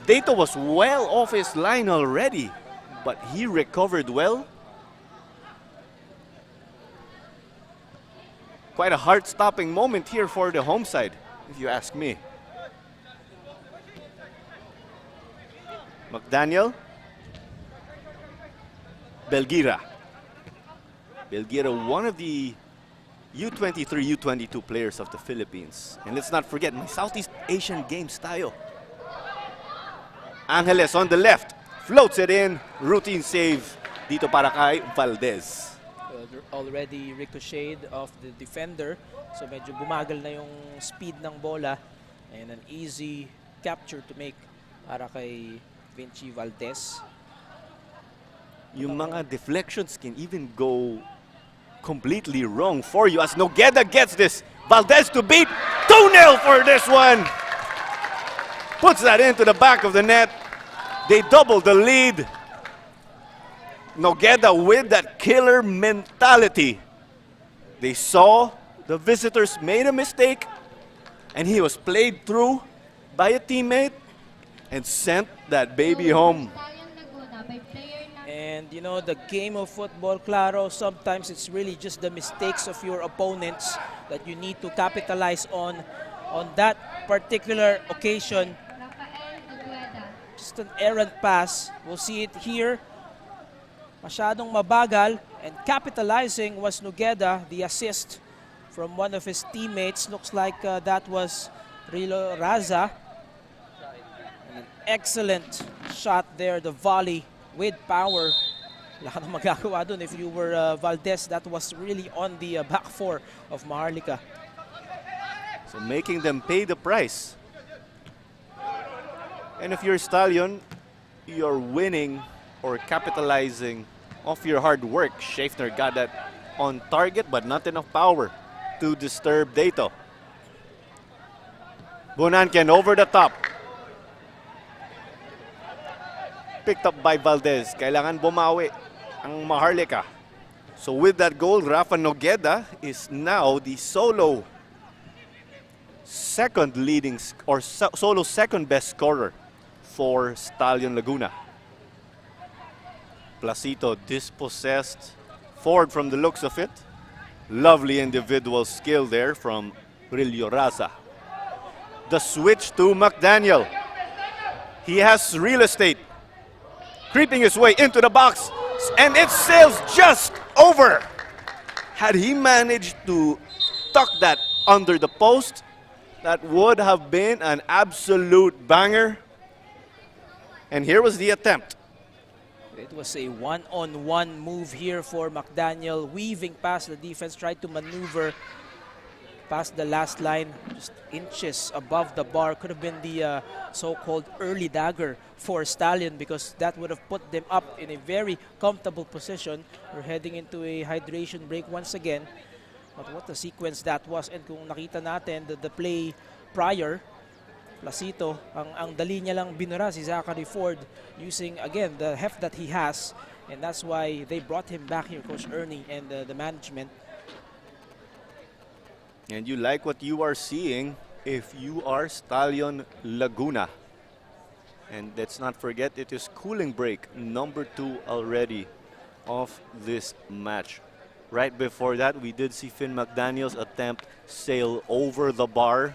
Speaker 4: Dato was well off his line already, but he recovered well. Quite a heart-stopping moment here for the home side, if you ask me. McDaniel. Belgira. Belgira, one of the U23, U22 players of the Philippines. And let's not forget, my Southeast Asian Games tayo. Angeles on the left, floats it in, routine save dito para kay Valdez.
Speaker 5: Already ricocheted off the defender, so medyo bumagal na yung speed ng bola, and an easy capture to make para kay Vinci Valdez.
Speaker 4: Yung mga deflections can even go completely wrong for you as Nogueda gets this. Valdez to beat. 2-0 for this one. Puts that into the back of the net. They double the lead. Nogueda with that killer mentality. They saw the visitors made a mistake and he was played through by a teammate and sent that baby home.
Speaker 1: Stallion Laguna by player number
Speaker 5: And you know, the game of football, Claro, sometimes it's really just the mistakes of your opponents that you need to capitalize on that particular occasion.
Speaker 1: Rafael Agueda.
Speaker 5: Just an errant pass. We'll see it here. Masyadong mabagal, and capitalizing was Nogueda, the assist from one of his teammates. Looks like that was Rilo Raza. An excellent shot there, the volley with power. Wala ka nang magagawa dun. If you were Valdez, that was really on the back four of Maharlika.
Speaker 4: So making them pay the price. And if you're Stallion, you're winning or capitalizing off your hard work. Schaeffner got that on target, but not enough power to disturb Dato. Bonanken over the top. Picked up by Valdez. Kailangan bumawi ang Maharlika. So with that goal, Rafa Nogueda is now the solo second leading or solo second best scorer for Stallion Laguna. Placito dispossessed forward from the looks of it. Lovely individual skill there from Rillo Raza. The switch to McDaniel. He has real estate. Creeping his way into the box. And it sails just over. Had he managed to tuck that under the post, that would have been an absolute banger. And here was the attempt.
Speaker 5: It was a one-on-one move here for McDaniel, weaving past the defense, tried to maneuver past the last line, just inches above the bar. Could have been the so-called early dagger for Stallion because that would have put them up in a very comfortable position. We're heading into a hydration break once again. But what a sequence that was. And kung nakita natin the play prior, Placito, ang dali niya lang binura si Zachary Ford using, again, the heft that he has. And that's why they brought him back here, Coach Ernie and the management.
Speaker 4: And you like what you are seeing if you are Stallion Laguna. And let's not forget, it is cooling break number 2 already of this match. Right before that, we did see Finn McDaniels attempt sail over the bar.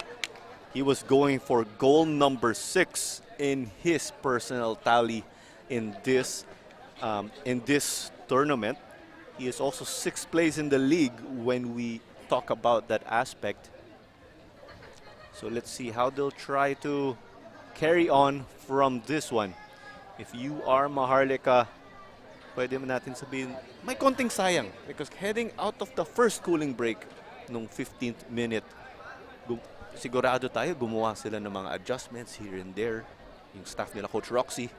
Speaker 4: He was going for goal number 6 in his personal tally in this tournament. He is also 6th place in the league when we talk about that aspect. So let's see how they'll try to carry on from this one. If you are Maharlika, pwede mo natin sabihin, may konting sayang because heading out of the first cooling break nung 15th minute, sigurado tayo gumawa sila ng mga adjustments here and there. Yung staff nila, Coach Roxy.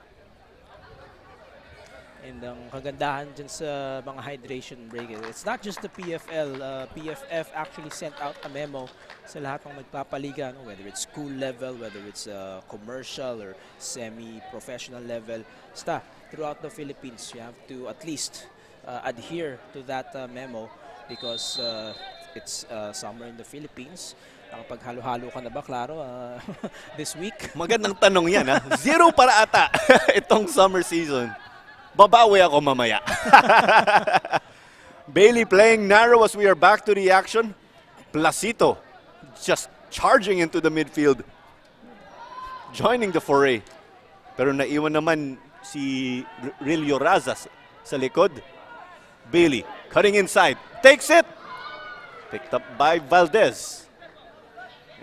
Speaker 5: And ang kagandahan dyan sa mga hydration break, it's not just the PFL. PFF actually sent out a memo sa lahat ng nagpapaliga, no? Whether it's school level, whether it's commercial or semi-professional level. Basta, throughout the Philippines, you have to at least adhere to that memo because it's summer in the Philippines. Nakapaghalo-halo ka na ba, klaro, this week?
Speaker 4: Magandang tanong yan, ha? 0 para ata itong summer season. Babawi ako mamaya. Bailey playing narrow as we are back to the action. Placito just charging into the midfield. Joining the foray. Pero naiwan naman si Rilio Razas sa likod. Bailey cutting inside. Takes it. Picked up by Valdez.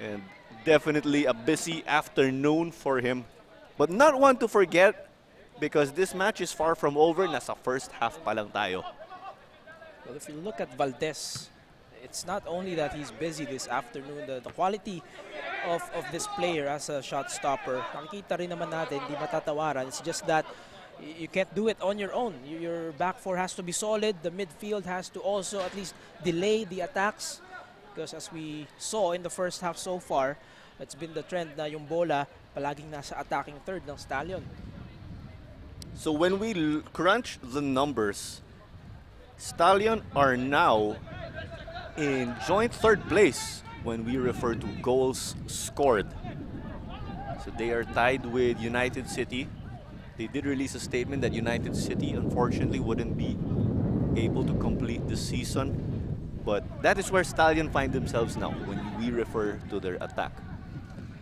Speaker 4: And definitely a busy afternoon for him. But not one to forget, because this match is far from over. Nasa first half pa lang tayo.
Speaker 5: Well, if you look at Valdez, it's not only that he's busy this afternoon, the quality of this player as a shot stopper, nakikita rin naman natin, di matatawaran. It's just that you can't do it on your own. Your back four has to be solid. The midfield has to also at least delay the attacks. Because as we saw in the first half so far, it's been the trend na yung bola palaging nasa attacking third ng Stallion.
Speaker 4: So when we crunch the numbers, Stallion are now in joint 3rd place when we refer to goals scored. So they are tied with United City. They did release a statement that United City unfortunately wouldn't be able to complete the season. But that is where Stallion find themselves now when we refer to their attack.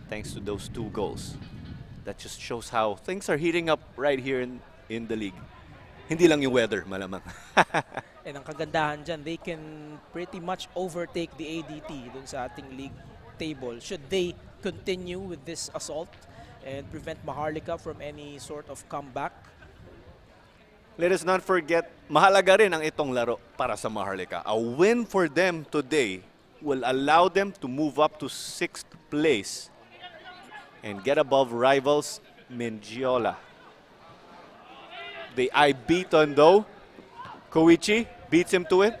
Speaker 4: Thanks to those 2 goals. That just shows how things are heating up right here in the league. Hindi lang yung weather, malamang.
Speaker 5: And ang kagandahan dyan, they can pretty much overtake the ADT dun sa ating league table. Should they continue with this assault and prevent Maharlika from any sort of comeback?
Speaker 4: Let us not forget, mahalaga rin ang itong laro para sa Maharlika. A win for them today will allow them to move up to 6th place and get above rivals Mendiola. They eye Beaton though. Koichi beats him to it.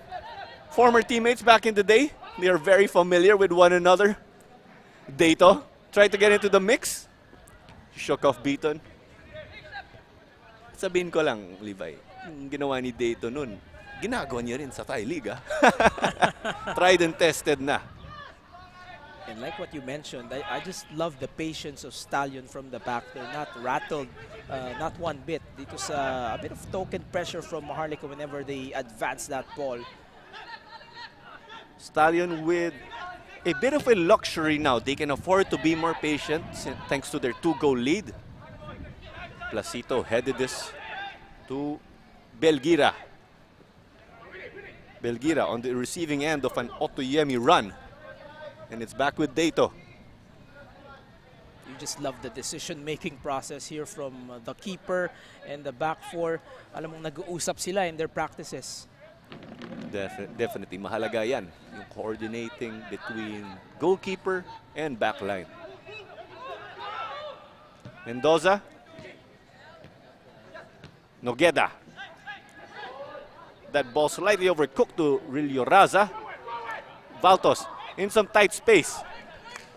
Speaker 4: Former teammates back in the day. They are very familiar with one another. Dato tried to get into the mix. Shook off Beaton. Sabihin ko lang, Levi, yung ginawa ni Dato nun, ginagawa niya rin sa Thai League. Tried and tested na.
Speaker 5: And like what you mentioned, I just love the patience of Stallion from the back. They're not rattled, not one bit. Dito sa a bit of token pressure from Maharlika whenever they advance that ball.
Speaker 4: Stallion with a bit of a luxury now. They can afford to be more patient thanks to their 2-goal lead. Placito headed this to Belgira. Belgira on the receiving end of an Otoyemi run. And it's back with Dato.
Speaker 5: You just love the decision-making process here from the keeper and the back four. Alam mong nag-uusap sila in their practices.
Speaker 4: Definitely, mahalaga yan. Yung coordinating between goalkeeper and backline. Mendoza. Nogueda. That ball slightly overcooked to Rilio Raza. Valtos in some tight space.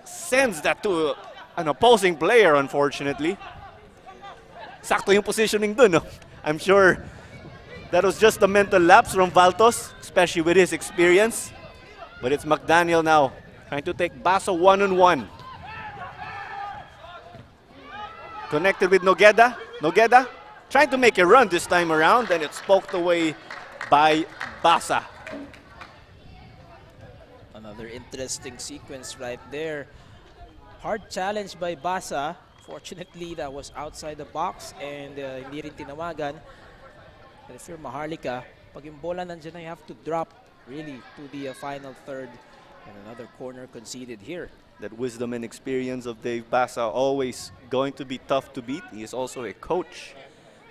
Speaker 4: Sends that to an opposing player, unfortunately. Sakto yung positioning dun, no? I'm sure that was just a mental lapse from Valtos, especially with his experience. But it's McDaniel now, trying to take Basa one-on-one. Connected with Nogueda. Nogueda trying to make a run this time around, and it's poked away by Basa.
Speaker 5: Another interesting sequence right there. Hard challenge by Basa. Fortunately, that was outside the box and hindi rin tinawagan. But if you're Maharlika, pag yung bola nandiyan na, you have to drop really to the final third. And another corner conceded here.
Speaker 4: That wisdom and experience of Dave Basa always going to be tough to beat. He is also a coach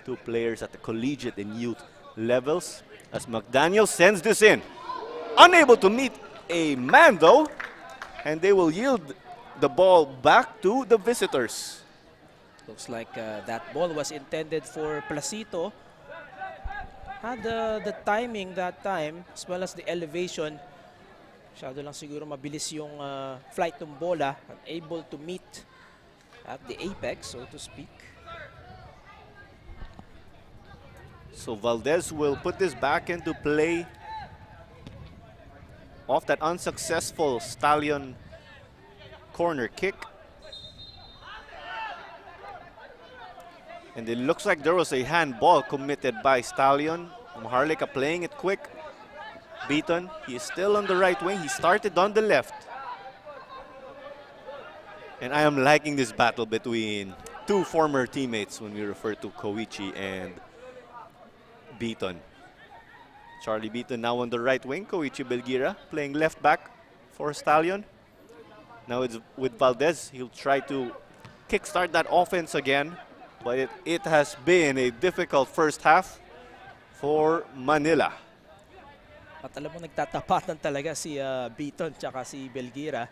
Speaker 4: to players at the collegiate and youth levels. As McDaniel sends this in. Unable to meet a man though, and they will yield the ball back to the visitors.
Speaker 5: Looks like that ball was intended for Placito. Had the timing that time as well as the elevation. Masyado lang siguro mabilis yung flight ng bola, unable to meet at the apex, so to speak.
Speaker 4: So Valdez will put this back into play off that unsuccessful Stallion corner kick. And it looks like there was a handball committed by Stallion. Maharlika playing it quick. Beaton, he is still on the right wing. He started on the left. And I am liking this battle between two former teammates when we refer to Koichi and Beaton. Charlie Beaton now on the right wing. Koichi Belgira playing left back for Stallion. Now it's with Valdez. He'll try to kickstart that offense again. But it has been a difficult first half for Manila.
Speaker 5: At alam mo, nagtatapatan talaga si Beaton tsaka si Belgira.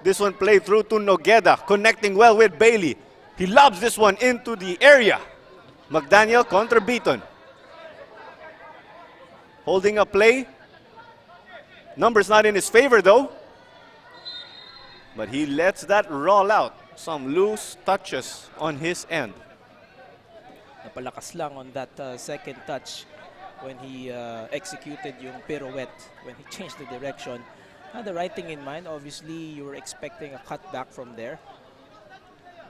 Speaker 4: This one played through to Nogueda, connecting well with Bailey. He lobs this one into the area. McDaniel contra Beaton. Holding a play. Numbers not in his favor though. But he lets that roll out. Some loose touches on his end.
Speaker 5: Napalakas lang on that second touch when he executed yung pirouette, when he changed the direction. Had the right thing in mind. Obviously, you were expecting a cutback from there.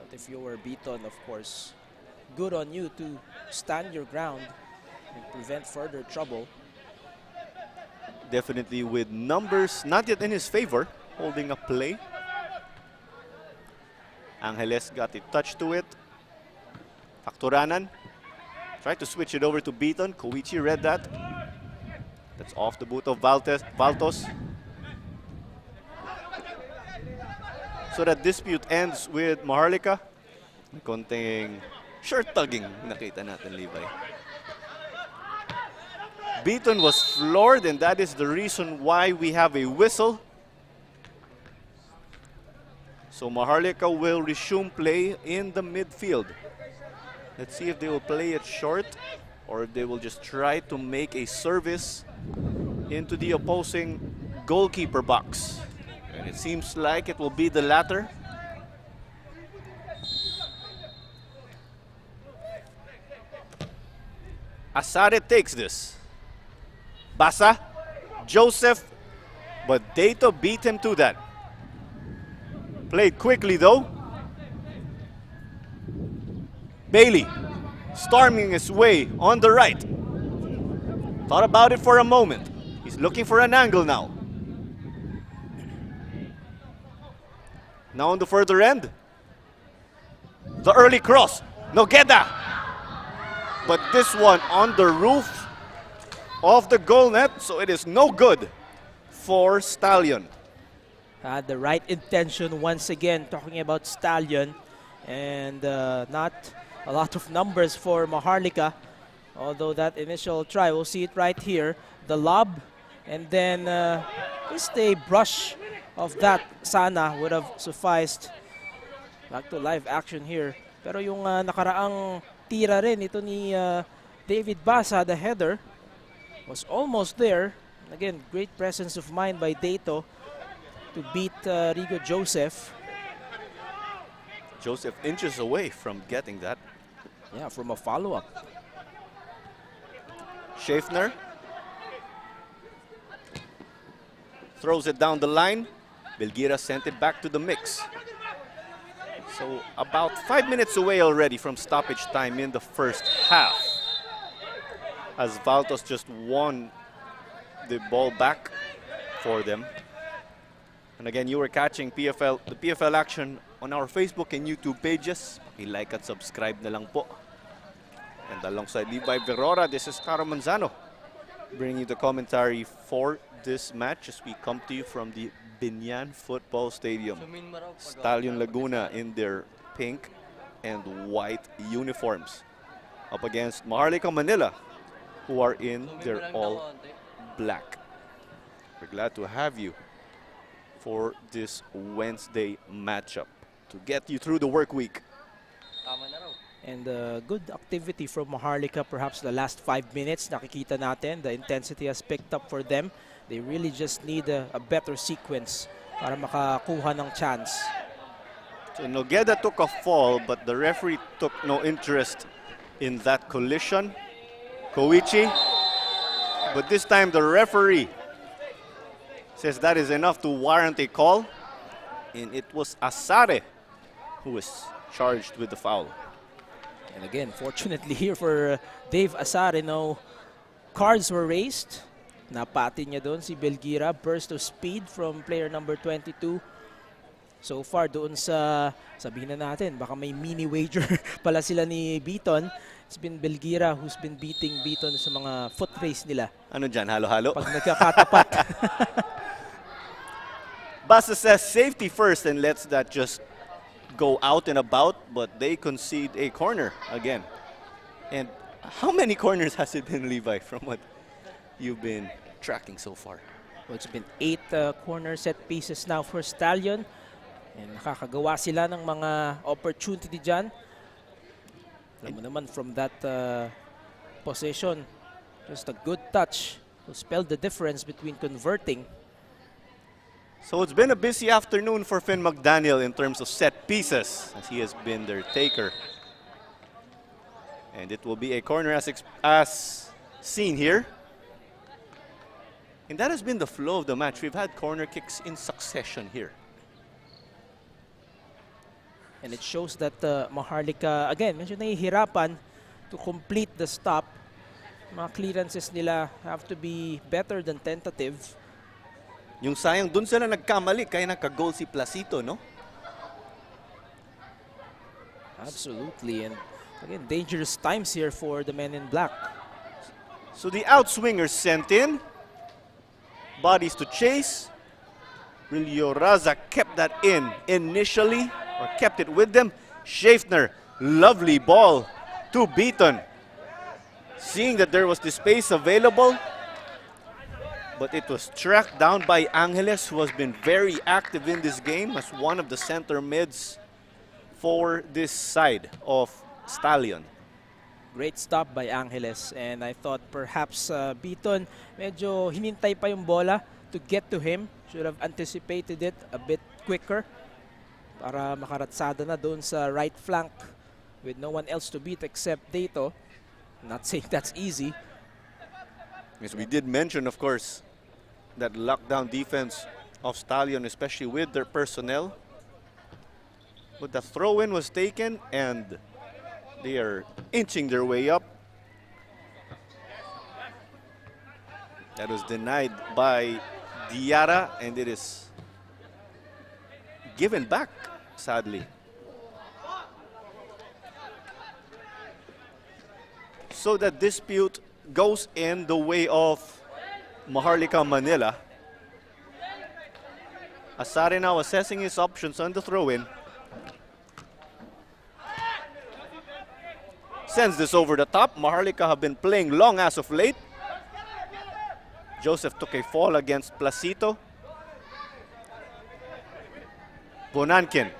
Speaker 5: But if you were Beaton, of course, good on you to stand your ground and prevent further trouble.
Speaker 4: Definitely with numbers not yet in his favor, holding a play. Angeles got a touch to it. Facturanan tried to switch it over to Beaton. Koichi read that. That's off the boot of Valtos. So that dispute ends with Maharlika. Konting shirt tugging nakita natin, Levi. Beaton was floored, and that is the reason why we have a whistle. So Maharlika will resume play in the midfield. Let's see if they will play it short or if they will just try to make a service into the opposing goalkeeper box. And it seems like it will be the latter. Asare takes this. Basa, Joseph, but Dato beat him to that. Played quickly though. Bailey storming his way on the right. Thought about it for a moment. He's looking for an angle now. Now on the further end. The early cross. Nogueda. But this one on the roof of the goal net, so it is no good for Stallion.
Speaker 5: Had the right intention once again, talking about Stallion, and not a lot of numbers for Maharlika. Although that initial try, we'll see it right here. The lob, and then just a brush of that sana would have sufficed. Back to live action here. Pero yung nakaraang tira rin ito ni David Basa, the header, was almost there. Again, great presence of mind by Dato to beat Rigo Joseph.
Speaker 4: Joseph inches away from getting that.
Speaker 5: Yeah, from a follow-up.
Speaker 4: Schaeffner throws it down the line. Belgira sent it back to the mix. So about 5 minutes away already from stoppage time in the first half, as Valtos just won the ball back for them. And again, you were catching the PFL action on our Facebook and YouTube pages. I-like at subscribe na lang po. And alongside Levi Verora, this is Caro Manzano bringing you the commentary for this match as we come to you from the Binan Football Stadium. Stallion Laguna in their pink and white uniforms up against Maharlika Manila, who are in their all black. We're glad to have you for this Wednesday matchup to get you through the work week.
Speaker 5: And good activity from Maharlika, perhaps the last 5 minutes. Nakikita natin, the intensity has picked up for them. They really just need a better sequence para makakuha ng chance.
Speaker 4: So Nogueda took a fall, but the referee took no interest in that collision. Koichi. But this time the referee says that is enough to warrant a call. And it was Asare who was charged with the foul.
Speaker 5: And again, fortunately here for Dave Asare, no cards were raised. Napati niya doon si Belgira. Burst of speed from player number 22. So far doon sa, sabihin na natin, baka may mini wager pala sila ni Beaton. It's been Belgira who's been beating Beaton sa mga foot race nila.
Speaker 4: Ano dyan, halo-halo?
Speaker 5: Pag nagkakatapat.
Speaker 4: Basa says safety first and lets that just go out and about, but they concede a corner again. And how many corners has it been, Levi, from what you've been tracking so far?
Speaker 5: Well, it's been 8 corner set pieces now for Stallion. And nakakagawa sila ng mga opportunity dyan. Alam mo naman from that position, just a good touch to spell the difference between converting.
Speaker 4: So it's been a busy afternoon for Finn McDaniel in terms of set pieces, as he has been their taker. And it will be a corner as seen here. And that has been the flow of the match. We've had corner kicks in succession here.
Speaker 5: And it shows that Maharlika, again, medyo nahihirapan to complete the stop. Mga clearances nila have to be better than tentative.
Speaker 4: Yung sayang, dun sila nagkamali, kaya nagka-goal si Placito, no?
Speaker 5: Absolutely. And again, dangerous times here for the men in black.
Speaker 4: So the outswingers sent in. Bodies to chase. Rilio Raza kept that in initially, or kept it with them. Schaeffner, lovely ball to Beaton. Seeing that there was the space available, but it was tracked down by Angeles, who has been very active in this game as one of the center mids for this side of Stallion.
Speaker 5: Great stop by Angeles, and I thought perhaps Beaton medyo hinintay pa yung bola to get to him. Should have anticipated it a bit quicker para makaratsada na doon sa right flank with no one else to beat except Dato. Not saying that's easy.
Speaker 4: Yes, we did mention, of course, that lockdown defense of Stallion, especially with their personnel. But the throw-in was taken, and they are inching their way up. That was denied by Diarra, and it is given back, sadly. So that dispute goes in the way of Maharlika Manila. Asare now assessing his options on the throw-in. Sends this over the top. Maharlika have been playing long as of late. Joseph took a fall against Placito. Bonankin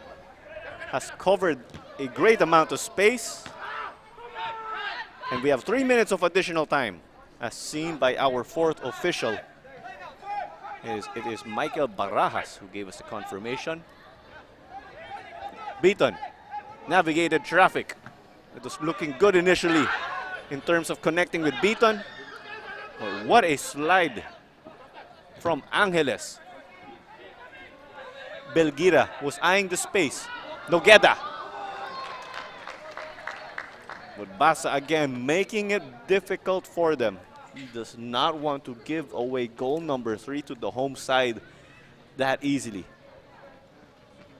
Speaker 4: has covered a great amount of space. And we have 3 minutes of additional time, as seen by our fourth official. It is Michael Barajas who gave us the confirmation. Beaton navigated traffic. It was looking good initially in terms of connecting with Beaton. But what a slide from Angeles. Belgira was eyeing the space. Nogueda. But Basa again making it difficult for them. He does not want to give away goal number 3 to the home side that easily.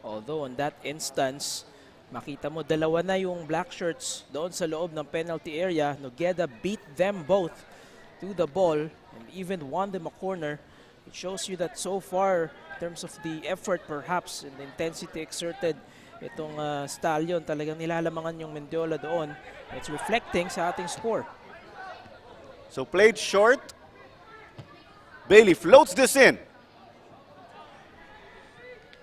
Speaker 5: Although on that instance, makita mo dalawa na yung black shirts doon sa loob ng penalty area. Nogueda beat them both to the ball and even won them a corner. It shows you that so far, in terms of the effort perhaps and the intensity exerted, itong Stallion talagang nilalamangan yung Mendiola doon. It's reflecting sa ating score.
Speaker 4: So played short. Bailey floats this in.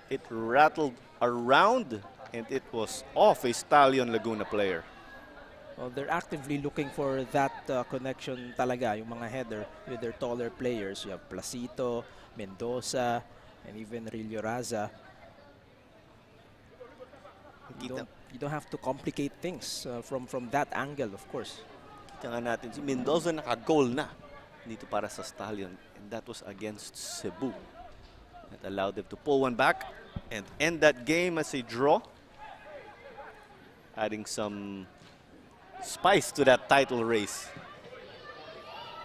Speaker 4: It rattled around and it was off a Stallion Laguna player.
Speaker 5: Well, they're actively looking for that connection talaga, yung mga header with their taller players. You have Placito, Mendoza, and even Rillo Raza. You don't have to complicate things from that angle, of course.
Speaker 4: Kita nga natin, si Mendoza naka-goal na dito para sa Stallion. And that was against Cebu. That allowed them to pull one back and end that game as a draw. Adding some spice to that title race.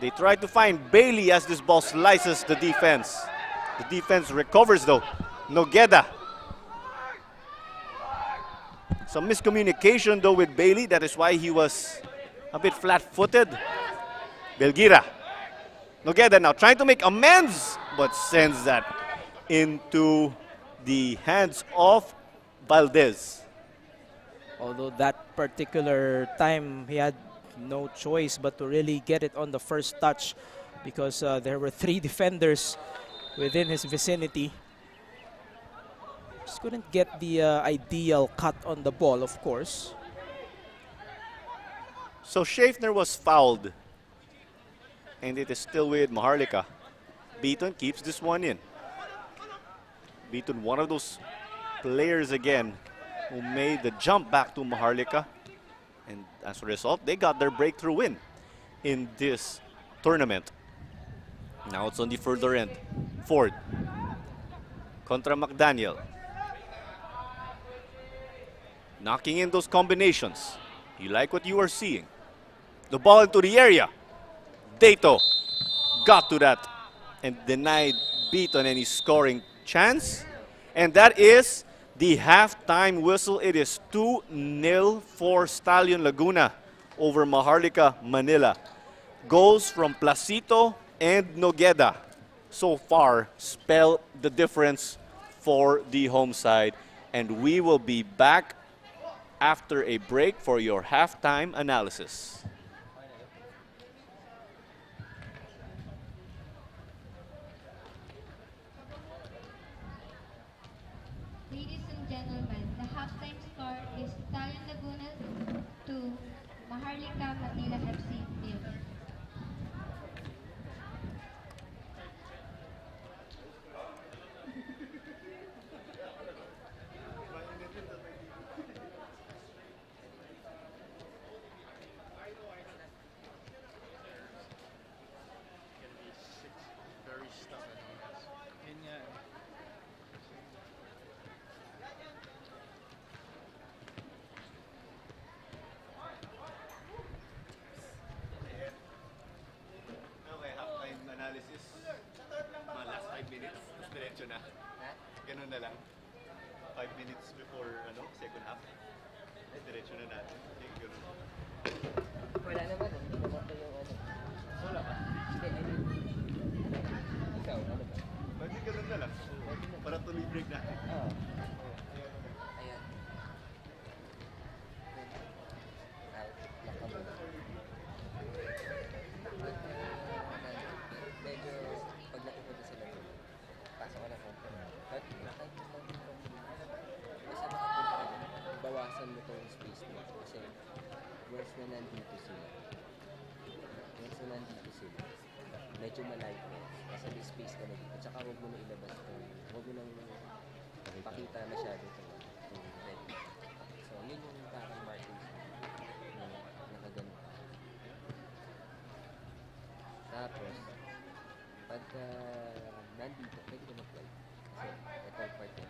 Speaker 4: They try to find Bailey as this ball slices the defense. The defense recovers though. Nogueda. Some miscommunication though with Bailey. That is why he was a bit flat-footed. Belgira. Nogueda now trying to make amends, but sends that into the hands of Valdez.
Speaker 5: Although that particular time he had no choice but to really get it on the first touch because there were 3 defenders within his vicinity. Just couldn't get the ideal cut on the ball, of course.
Speaker 4: So Schaeffner was fouled. And it is still with Maharlika. Beaton keeps this one in. Beaton, one of those players again who made the jump back to Maharlika. And as a result, they got their breakthrough win in this tournament. Now it's on the further end. Ford contra McDaniel. Knocking in those combinations. You like what you are seeing. The ball into the area. Dato got to that and denied Beaton any scoring chance. And that is the halftime whistle. It is 2-0 for Stallion Laguna over Maharlika Manila. Goals from Placito and Nogueda so far spell the difference for the home side. And we will be back after a break for your halftime analysis.
Speaker 1: Ladies and gentlemen, the halftime score is Stallion Laguna 2, Maharlika Manila FC 0.
Speaker 4: Ganun na lang. 5 minutes before second half. Diretso na natin. Ganun.
Speaker 2: Wala naman, hindi naman ito yung ano.
Speaker 4: Wala ka?
Speaker 2: Hindi, I mean, ikaw, ano ba?
Speaker 4: Pwede ganun na lang. Para tuloy break natin.
Speaker 2: Oo. Ayan. Kahit na lang dito. Basta makapunta ka dun, bawasan mo tong space mo. Kasi once na nandito sila, medyo malayo ka. Kasi may space ka na dito. Tsaka huwag mo na ilabas to. Huwag mo nang pakita masyado itong red. So, yun yung parang markings na nakaganon. Tapos, pagka nandito, pwede ka mag-fly. Kasi ito ang part na.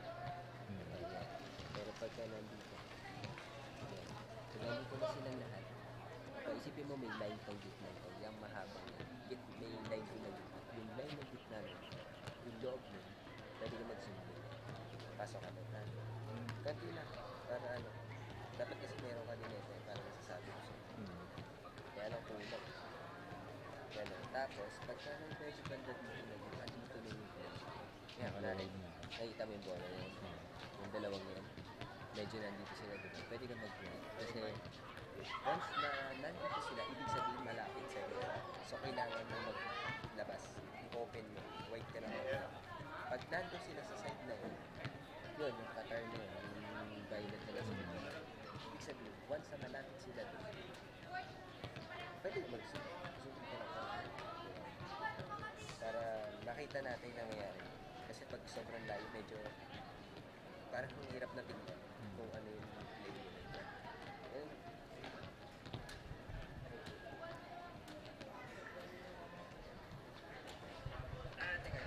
Speaker 2: Ayan. Pero pagka nandito, ayan. So, nandito na silang lahat. Isipin mo may line pang gitna ito. Yung mahabang may line din na gitna. Yung line na gitna nun, yung loob nun, pwede ka mag-simple. Pasok ka doon. Kanti lang. Para ano. Dapat kasi meron ka din ito para masasabi ko siya. Kaya lang kulang. Gano'n. Tapos, pagka nang medyo banda dito na yun, andito na yung flash. Kaya wala na yun. Nakita mo yung bola yun. Yung dalawang yun. Medyo nandito sila doon. Pwede ka mag-play. Kasi, once na nandito sila, ibig sabihin malapit sa iyo. So, kailangan mo maglabas. I-open mo. Wait ka lang. Pag nandito sila sa side na yun, yun, yung pattern na yun, yung violet na nasa dito. Ibig sabihin, once na malapit sila doon, pwede mag-zoom. Zoom ka lang. Para makita natin yung nangyayari. Kasi pag sobrang layo, medyo parang hirap na tingnan kung ano yung play nila. Ayun. Teka.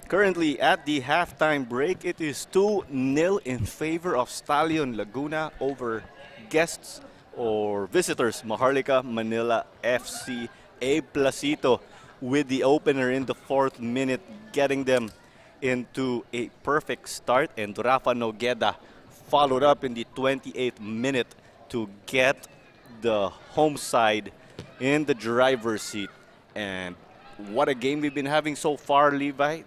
Speaker 4: Currently at the halftime break, it is 2-0 in favor of Stallion Laguna over guests or visitors Maharlika Manila FC. A Placito with the opener in the 4th minute, getting them into a perfect start, and Rafa Nogueda followed up in the 28th minute to get the home side in the driver's seat. And what a game we've been having so far, Levi.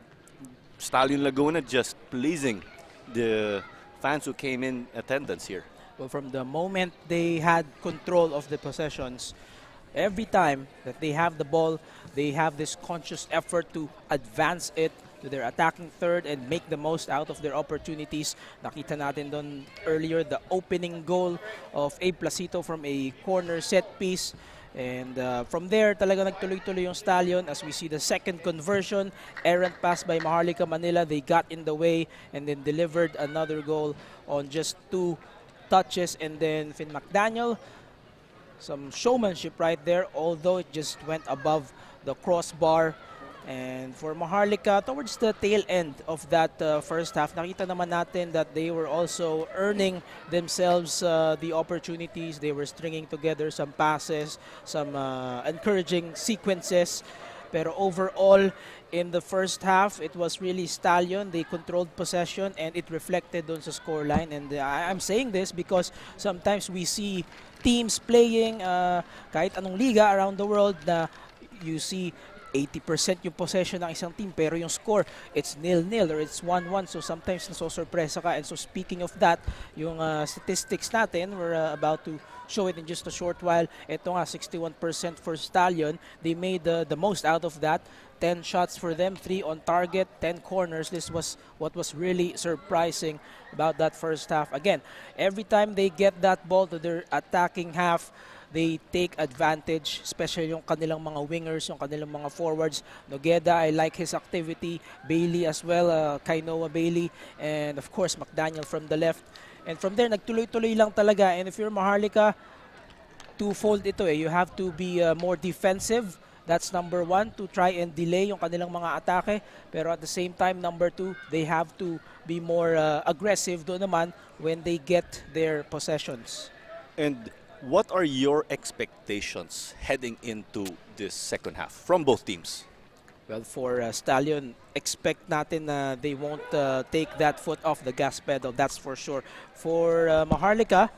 Speaker 4: Stallion Laguna just pleasing the fans who came in attendance here.
Speaker 5: Well, from the moment they had control of the possessions, every time that they have the ball, they have this conscious effort to advance it to their attacking third and make the most out of their opportunities. Nakita natin doon earlier the opening goal of A Placito from a corner set piece. And from there, talaga nagtuloy-tuloy yung Stallion as we see the second conversion. Errant pass by Maharlika Manila. They got in the way and then delivered another goal on just 2 touches. And then Finn McDaniel, some showmanship right there, although it just went above the crossbar. And for Maharlika, towards the tail end of that first half, nakita naman natin that they were also earning themselves the opportunities. They were stringing together some passes, some encouraging sequences. Pero overall, in the first half, it was really Stallion. They controlled possession and it reflected on sa scoreline. And I'm saying this because sometimes we see teams playing kahit anong liga around the world na you see 80% yung possession ng isang team pero yung score it's 0-0 or it's 1-1, so sometimes nasosorpresa ka. And so speaking of that, yung statistics natin, we're about to show it in just a short while. Ito nga, 61% for Stallion. They made the most out of that. 10 shots for them, 3 on target, 10 corners. This was what was really surprising about that first half. Again, every time they get that ball to their attacking half, they take advantage, especially yung kanilang mga wingers, yung kanilang mga forwards. Nogueda, I like his activity. Bailey as well, Kainoa Bailey. And of course, McDaniel from the left. And from there, nagtuloy-tuloy lang talaga. And if you're Maharlika, twofold ito eh. You have to be more defensive. That's number 1, to try and delay yung kanilang mga atake. Pero at the same time, number 2, they have to be more aggressive doon naman when they get their possessions.
Speaker 4: And what are your expectations heading into this second half from both teams?
Speaker 5: Well, for Stallion, expect natin na they won't take that foot off the gas pedal, that's for sure. For Maharlika,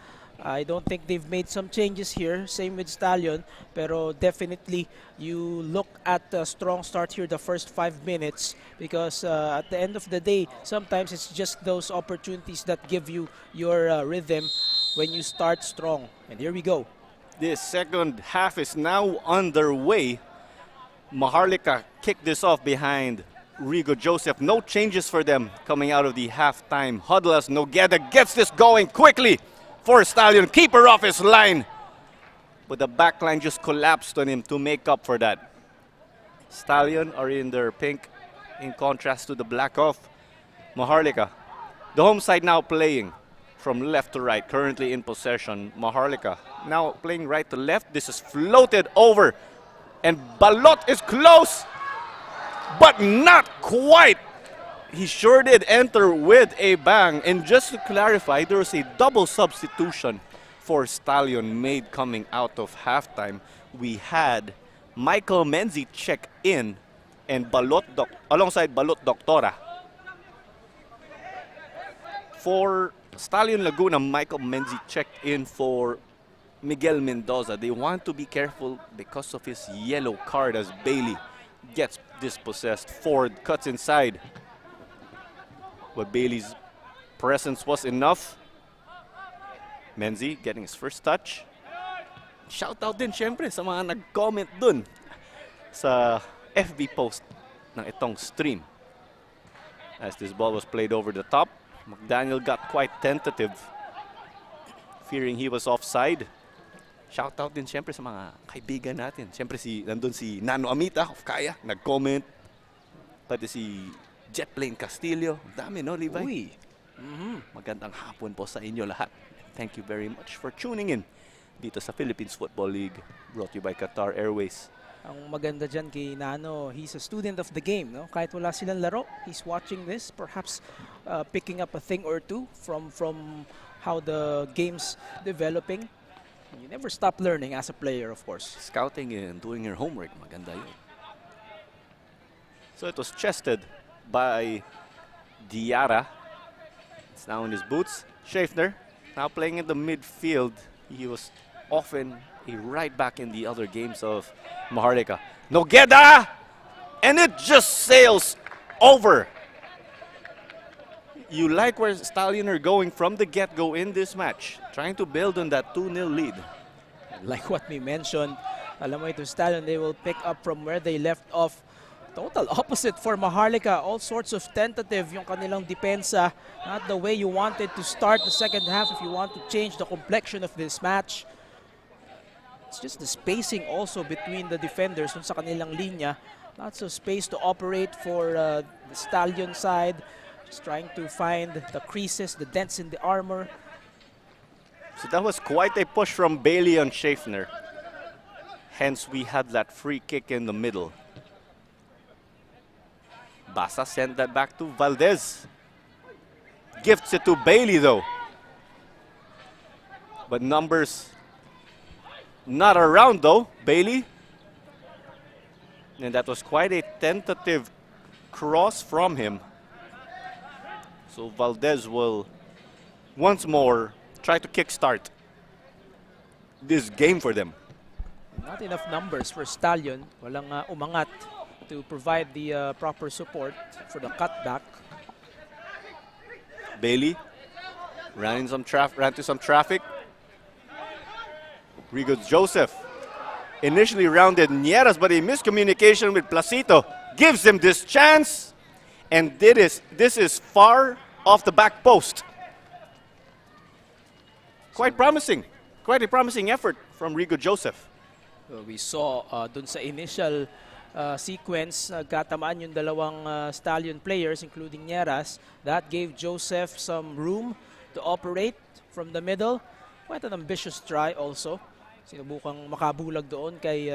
Speaker 5: I don't think they've made some changes here. Same with Stallion. Pero definitely, you look at a strong start here the first 5 minutes because at the end of the day, sometimes it's just those opportunities that give you your rhythm when you start strong. And here we go.
Speaker 4: This second half is now underway. Maharlika kicked this off behind Rigo Joseph. No changes for them coming out of the halftime huddle as Nogueda gets this going quickly for Stallion. Keeper off his line. But the back line just collapsed on him to make up for that. Stallion are in their pink in contrast to the black of Maharlika. The home side now playing from left to right, currently in possession. Maharlika now playing right to left. This is floated over. And Balot is close, but not quite. He sure did enter with a bang. And just to clarify, there was a double substitution for Stallion made coming out of halftime. We had Michael Menzi check in and alongside Balot Doctora. For Stallion Laguna, Michael Menzi checked in for Miguel Mendoza. They want to be careful because of his yellow card as Bailey gets dispossessed. Ford cuts inside. But Bailey's presence was enough. Menzi getting his first touch. Shout out din syempre sa mga nag-comment dun sa FB post ng itong stream. As this ball was played over the top, McDaniel got quite tentative, fearing he was offside. Shout out din syempre sa mga kaibigan natin. Syempre nandun si Nano Amita of Kaya, nag-comment. Pati si Jetplane Castillo. Dami, no, Levi?
Speaker 5: Uy.
Speaker 4: Magandang hapon po sa inyo lahat. Thank you very much for tuning in dito sa Philippines Football League, brought to you by Qatar Airways.
Speaker 5: Ang maganda dyan kay Nano, he's a student of the game. No? Kahit wala silang laro, he's watching this, perhaps picking up a thing or two from how the game's developing. You never stop learning as a player, of course.
Speaker 4: Scouting and doing your homework, maganda yun. So it was chested by Diarra. It's now in his boots. Schaeffner now playing in the midfield. He was often a right back in the other games of Maharlika. Nogeda! And it just sails over. You like where Stallion are going from the get-go in this match. Trying to build on that 2-0 lead.
Speaker 5: Like what we mentioned, alam mo ito Stallion, they will pick up from where they left off. Total opposite for Maharlika. All sorts of tentative yung kanilang depensa. Not the way you wanted to start the second half if you want to change the complexion of this match. It's just the spacing also between the defenders sa kanilang linya. Lots of space to operate for the Stallion side. Just trying to find the creases, the dents in the armor.
Speaker 4: So that was quite a push from Bailey on Schaeffner. Hence, we had that free kick in the middle. Basa sent that back to Valdez. Gifts it to Bailey, though. But numbers not around, though. Bailey. And that was quite a tentative cross from him. So Valdez will once more try to kickstart this game for them.
Speaker 5: Not enough numbers for Stallion. Walang umangat to provide the proper support for the cutback.
Speaker 4: Bailey ran to some traffic. Rigo Joseph initially rounded Nieras, but a miscommunication with Placito gives him this chance. And this is far off the back post. Quite promising. Quite a promising effort from Rigo Joseph.
Speaker 5: We saw dun sa initial sequence, nagkatamaan yung dalawang Stallion players, including Nieras. That gave Joseph some room to operate from the middle. Quite an ambitious try also. Sinubukang makabulag doon kay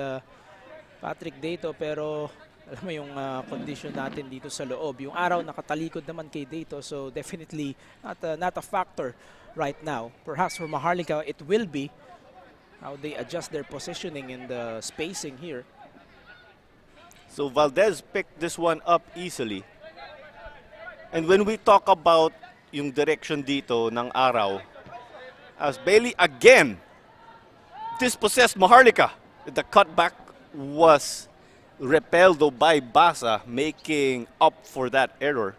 Speaker 5: Patrick Dato, pero alam mo yung condition natin dito sa loob. Yung araw nakatalikod naman kay Dato, so definitely not a factor right now. Perhaps for Maharlika, it will be how they adjust their positioning and the spacing here.
Speaker 4: So Valdez picked this one up easily. And when we talk about yung direction dito ng araw, as Bailey again dispossessed Maharlika, the cutback was repelled by Basa, making up for that error.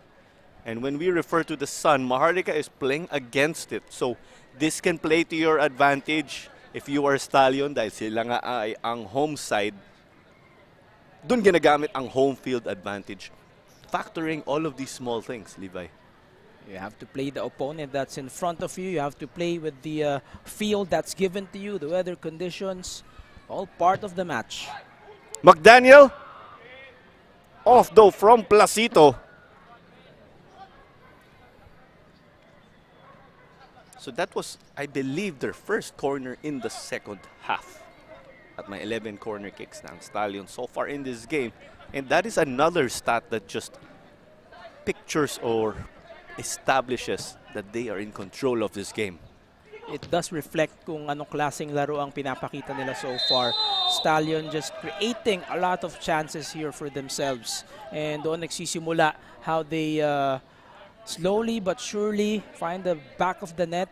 Speaker 4: And when we refer to the sun, Maharlika is playing against it. So this can play to your advantage if you are Stallion, dahil sila nga ay ang home side. Doon ginagamit ang home field advantage. Factoring all of these small things, Levi.
Speaker 5: You have to play the opponent that's in front of you. You have to play with the field that's given to you, the weather conditions, all part of the match.
Speaker 4: McDaniel, off though from Placito. So that was, I believe, their first corner in the second half. At my 11 corner kicks ng Stallion so far in this game. And that is another stat that just pictures or establishes that they are in control of this game.
Speaker 5: It does reflect kung anong klaseng laro ang pinapakita nila so far. Stallion just creating a lot of chances here for themselves. And doon nagsisimula how they slowly but surely find the back of the net.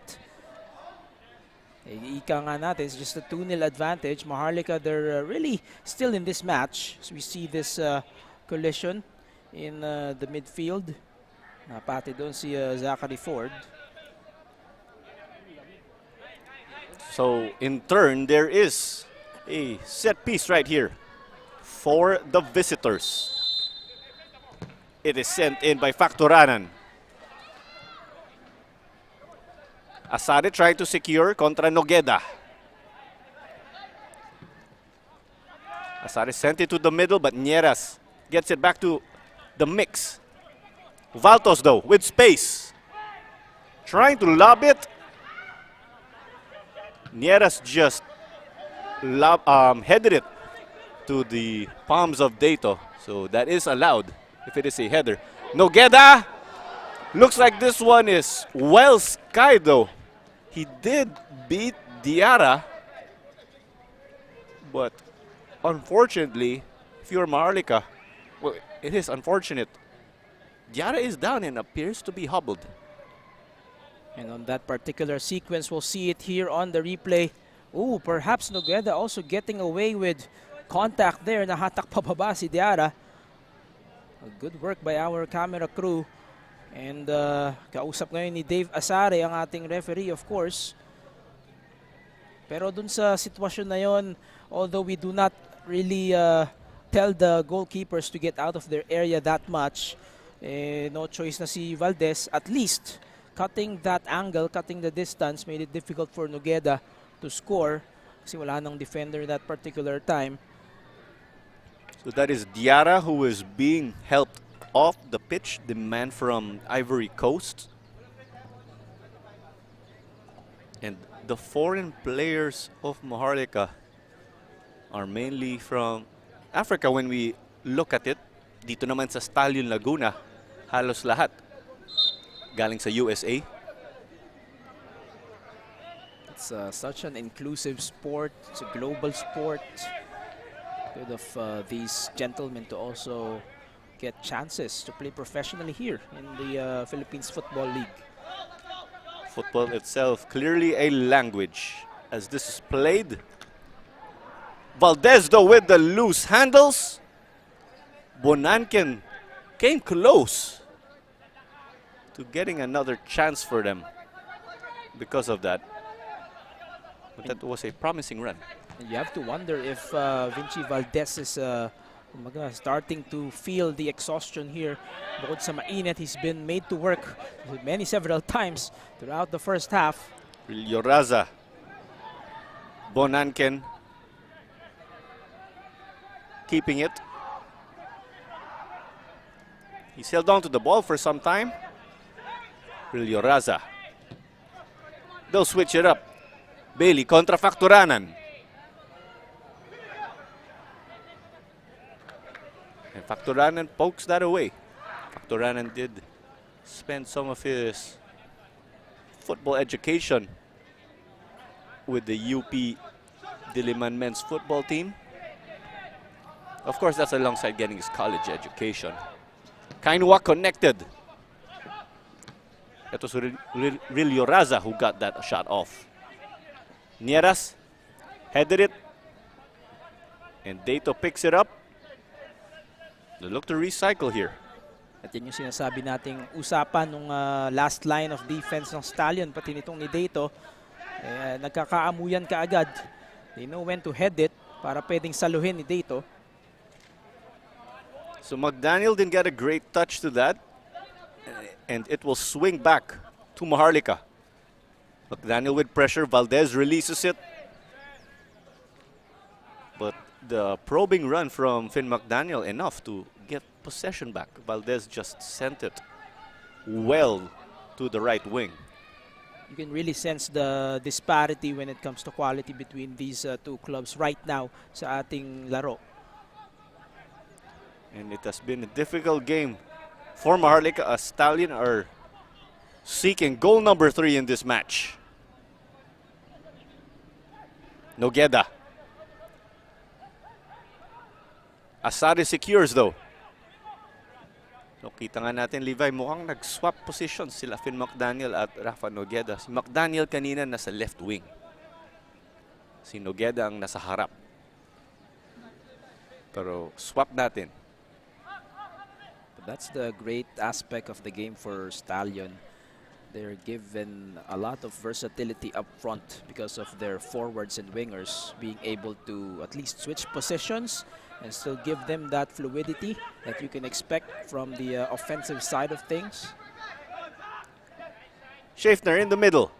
Speaker 5: Ika nga natin, it's just a 2-0 advantage. Maharlika, they're really still in this match. So we see this collision in the midfield. Napati doon si Zachary Ford.
Speaker 4: So in turn, there is a set piece right here for the visitors. It is sent in by Factoranan. Asare tried to secure contra Nogeda. Asare sent it to the middle, but Nieras gets it back to the mix. Valtos, though, with space. Trying to lob it. Nieras just headed it to the palms of Dato. So that is allowed if it is a header. Nogeda! Looks like this one is well skied though. He did beat Diarra, but unfortunately, if you're Maharlika, well, it is unfortunate. Diarra is down and appears to be hobbled.
Speaker 5: And on that particular sequence, we'll see it here on the replay. Oh, perhaps Nogueda also getting away with contact there. Nahatak pababa si Diarra. Good work by our camera crew. And kausap ngayon ni Dave Asare, ang ating referee, of course. Pero dun sa sitwasyon na yon, although we do not really tell the goalkeepers to get out of their area that much, no choice na si Valdez. At least, cutting that angle, cutting the distance, made it difficult for Nogueda to score kasi wala nang defender that particular time.
Speaker 4: So that is Diarra who is being helped off the pitch, the man from Ivory Coast. And the foreign players of Maharlika are mainly from Africa when we look at it. Dito naman sa Stallion Laguna, halos lahat galing sa USA.
Speaker 5: It's such an inclusive sport. It's a global sport. Good of these gentlemen to also get chances to play professionally here in the Philippines Football League.
Speaker 4: Football itself clearly a language as this is played. Valdez though with the loose handles. Bonanken came close to getting another chance for them because of that. But that was a promising run.
Speaker 5: You have to wonder if Vinci Valdez is starting to feel the exhaustion here. Bukod sa mainit, he's been made to work several times throughout the first half.
Speaker 4: Yoraza. Bonanken keeping it. He's held on to the ball for some time. Yoraza. They'll switch it up. Bailey kontra Facturanan. And Facturanan pokes that away. Facturanan did spend some of his football education with the UP Diliman men's football team. Of course, that's alongside getting his college education. Kainua connected. It was Rilio Raza who got that shot off. Nieras headed it. And Dato picks it up. They look to recycle here.
Speaker 5: At yan yung sinasabi nating usapan nung last line of defense ng Stallion, pati nitong ni Dato. Nagkakaamuyan kaagad. They know when to head it para pwedeng saluhin ni Dato.
Speaker 4: So McDaniel didn't get a great touch to that. And it will swing back to Maharlika. McDaniel with pressure. Valdez releases it. But the probing run from Finn McDaniel enough to get possession back. Valdez just sent it well to the right wing.
Speaker 5: You can really sense the disparity when it comes to quality between these two clubs right now sa ating laro.
Speaker 4: And it has been a difficult game for Maharlika as Stallion are seeking goal number 3 in this match. Nogueda. Asare secures though. So kita nga natin, Levi, mukhang nag-swap positions sila Finn McDaniel at Rafa Nogueda. Si McDaniel kanina nasa left wing. Si Nogueda ang nasa harap. Pero swap natin.
Speaker 5: That's the great aspect of the game for Stallion. They're given a lot of versatility up front because of their forwards and wingers being able to at least switch positions and still give them that fluidity that you can expect from the offensive side of things.
Speaker 4: Schaeffner in the middle.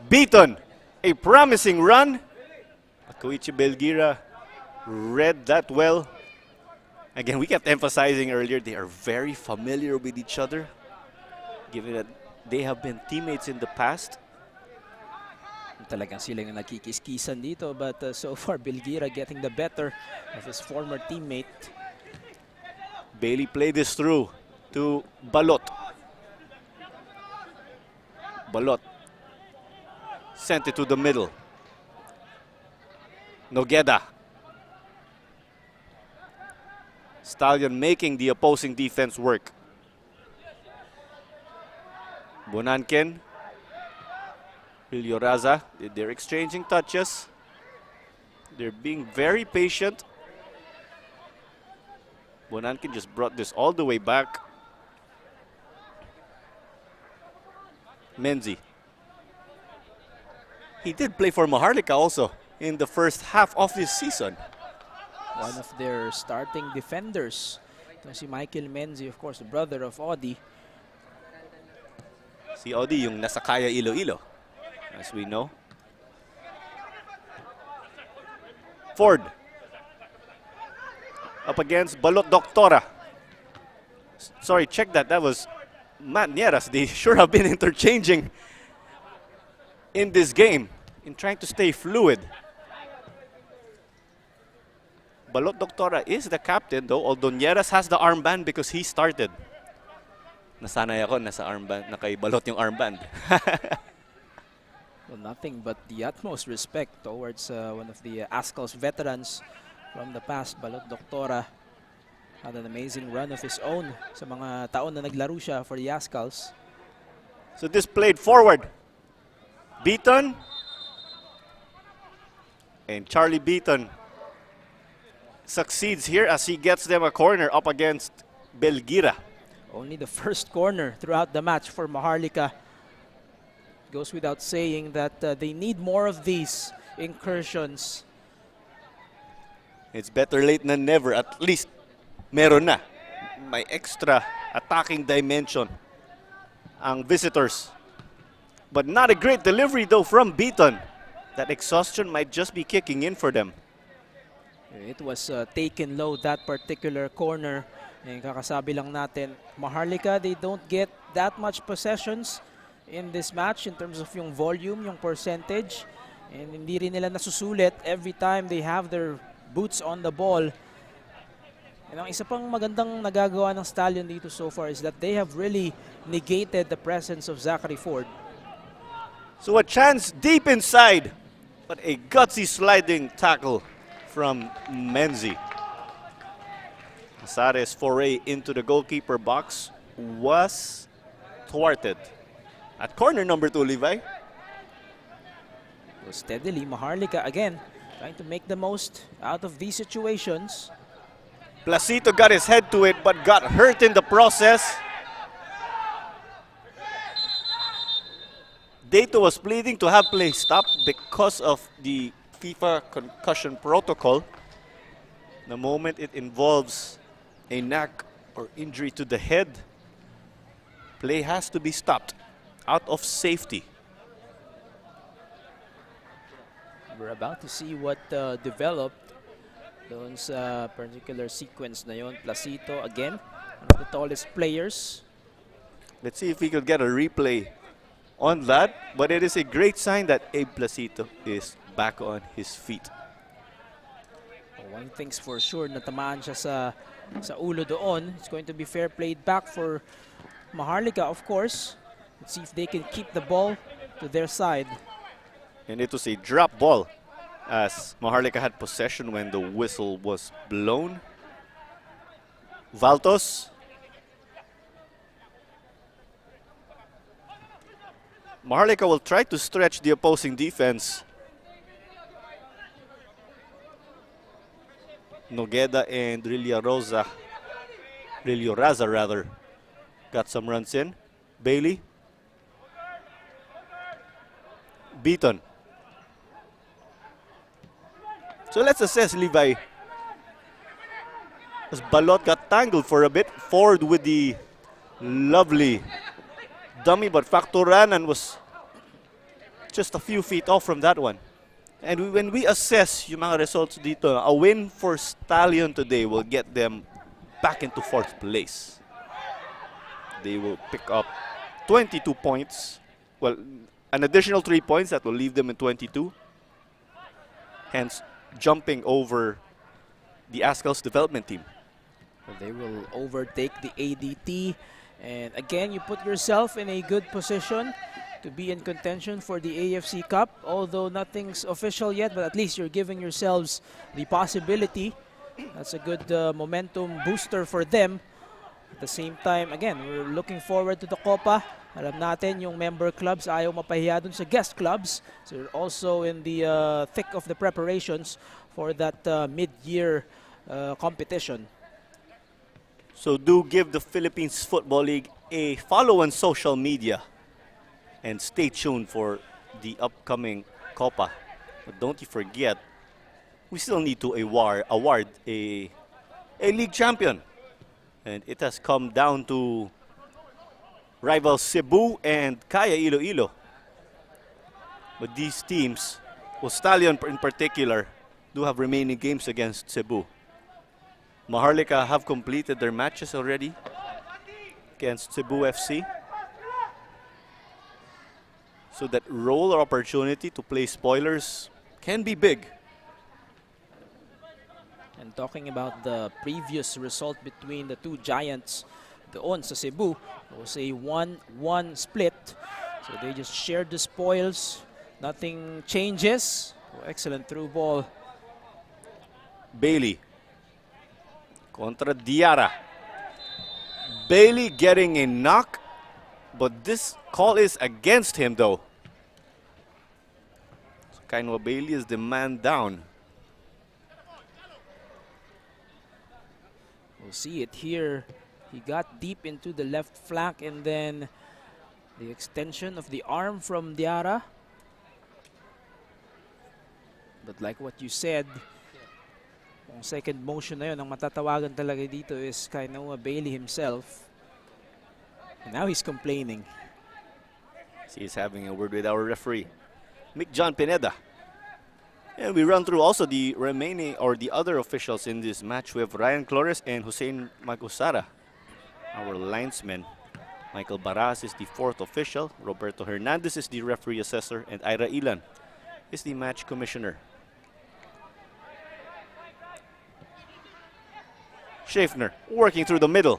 Speaker 4: Beaton, a promising run. Koichi Belgira read that well. Again, we kept emphasizing earlier, they are very familiar with each other, given that they have been teammates in the past.
Speaker 5: Talagang sila yung nagkikiskisan dito, but so far Bilgira getting the better of his former teammate.
Speaker 4: Bailey played this through to Balot. Balot sent it to the middle. Nogeda. Stallion making the opposing defense work. Bonanken. Ilioraza. They're exchanging touches. They're being very patient. Bonanken just brought this all the way back. Menzi. He did play for Maharlika also in the first half of this season.
Speaker 5: One of their starting defenders. Ito si Michael Menzi, of course, the brother of Odi.
Speaker 4: Si Odi yung nasa Kaya Iloilo, as we know. Ford. Up against Balot Doctora. Sorry, check that. That was Matt Nieras. They sure have been interchanging in this game in trying to stay fluid. Balot Doctora is the captain though, although Nieras has the armband because he started. Nasanay ako, nasa armband, nakay Balot yung armband.
Speaker 5: Well, nothing but the utmost respect towards one of the Ascal's veterans from the past. Balot Doctora had an amazing run of his own sa mga taon na naglaro siya for the Ascals.
Speaker 4: So this played forward. Beaton. And Charlie Beaton succeeds here as he gets them a corner up against Belgira.
Speaker 5: Only the first corner throughout the match for Maharlika. Goes without saying that they need more of these incursions.
Speaker 4: It's better late than never. At least meron na. May extra attacking dimension ang visitors. But not a great delivery though from Beaton. That exhaustion might just be kicking in for them.
Speaker 5: It was taken low, that particular corner. And kakasabi lang natin, Maharlika, they don't get that much possessions in this match in terms of yung volume, yung percentage. And hindi rin nila nasusulit every time they have their boots on the ball. And ang isa pang magandang nagagawa ng Stallion dito so far is that they have really negated the presence of Zachary Ford.
Speaker 4: So a chance deep inside, but a gutsy sliding tackle from Menzi. Azares' foray into the goalkeeper box was thwarted. At corner number 2, Levi.
Speaker 5: So steadily, Maharlika again trying to make the most out of these situations.
Speaker 4: Placito got his head to it but got hurt in the process. Dato was pleading to have play stopped because of the FIFA concussion protocol. The moment it involves a neck or injury to the head, play has to be stopped out of safety.
Speaker 5: We're about to see what developed doon sa particular sequence na yon. Placito again, one of the tallest players.
Speaker 4: Let's see if we could get a replay on that, but it is a great sign that Abe Placito is back on his feet.
Speaker 5: One thing's for sure, natamaan siya sa ulo doon. It's going to be fair played back for Maharlika, of course. Let's see if they can keep the ball to their side.
Speaker 4: And it was a drop ball as Maharlika had possession when the whistle was blown. Valtos. Maharlika will try to stretch the opposing defense. Nogeda and Rilioraza rather, got some runs in. Bailey. Beaton. So let's assess Levi. As Balot got tangled for a bit, Ford with the lovely dummy, but Factoranan was just a few feet off from that one. And when we assess yung mga results dito, a win for Stallion today will get them back into 4th place. They will pick up 22 points. Well, an additional 3 points that will leave them in 22. Hence, jumping over the Ascal's development team.
Speaker 5: They will overtake the ADT. And again, you put yourself in a good position to be in contention for the AFC Cup. Although nothing's official yet, but at least you're giving yourselves the possibility. That's a good momentum booster for them. At the same time, again, we're looking forward to the Copa. Alam natin yung member clubs ayaw mapahiya dun sa guest clubs. So you're also in the thick of the preparations for that mid-year competition.
Speaker 4: So do give the Philippines Football League a follow on social media and stay tuned for the upcoming Copa. But don't you forget, we still need to award a league champion. And it has come down to rivals Cebu and Kaya Iloilo. But these teams, well, Stallion in particular, do have remaining games against Cebu. Maharlika have completed their matches already against Cebu FC. So that role or opportunity to play spoilers can be big.
Speaker 5: And talking about the previous result between the two giants, doon sa Cebu, it was a 1-1 split. So they just shared the spoils. Nothing changes. Oh, excellent through ball.
Speaker 4: Bailey contra Diarra. Bailey getting a knock, but this call is against him though. So Kainwa Bailey is the man down.
Speaker 5: We'll see it here. He got deep into the left flank and then the extension of the arm from Diarra. But like what you said, ang second motion na yun, ang matatawagan talaga dito is Kainoa Bailey himself. And now he's complaining.
Speaker 4: He's having a word with our referee, Mick John Pineda. And we run through also the remaining or the other officials in this match. We have Ryan Flores and Hussein Magusara, our linesmen. Michael Baras is the fourth official. Roberto Hernandez is the referee assessor. And Ira Ilan is the match commissioner. Schaffner working through the middle.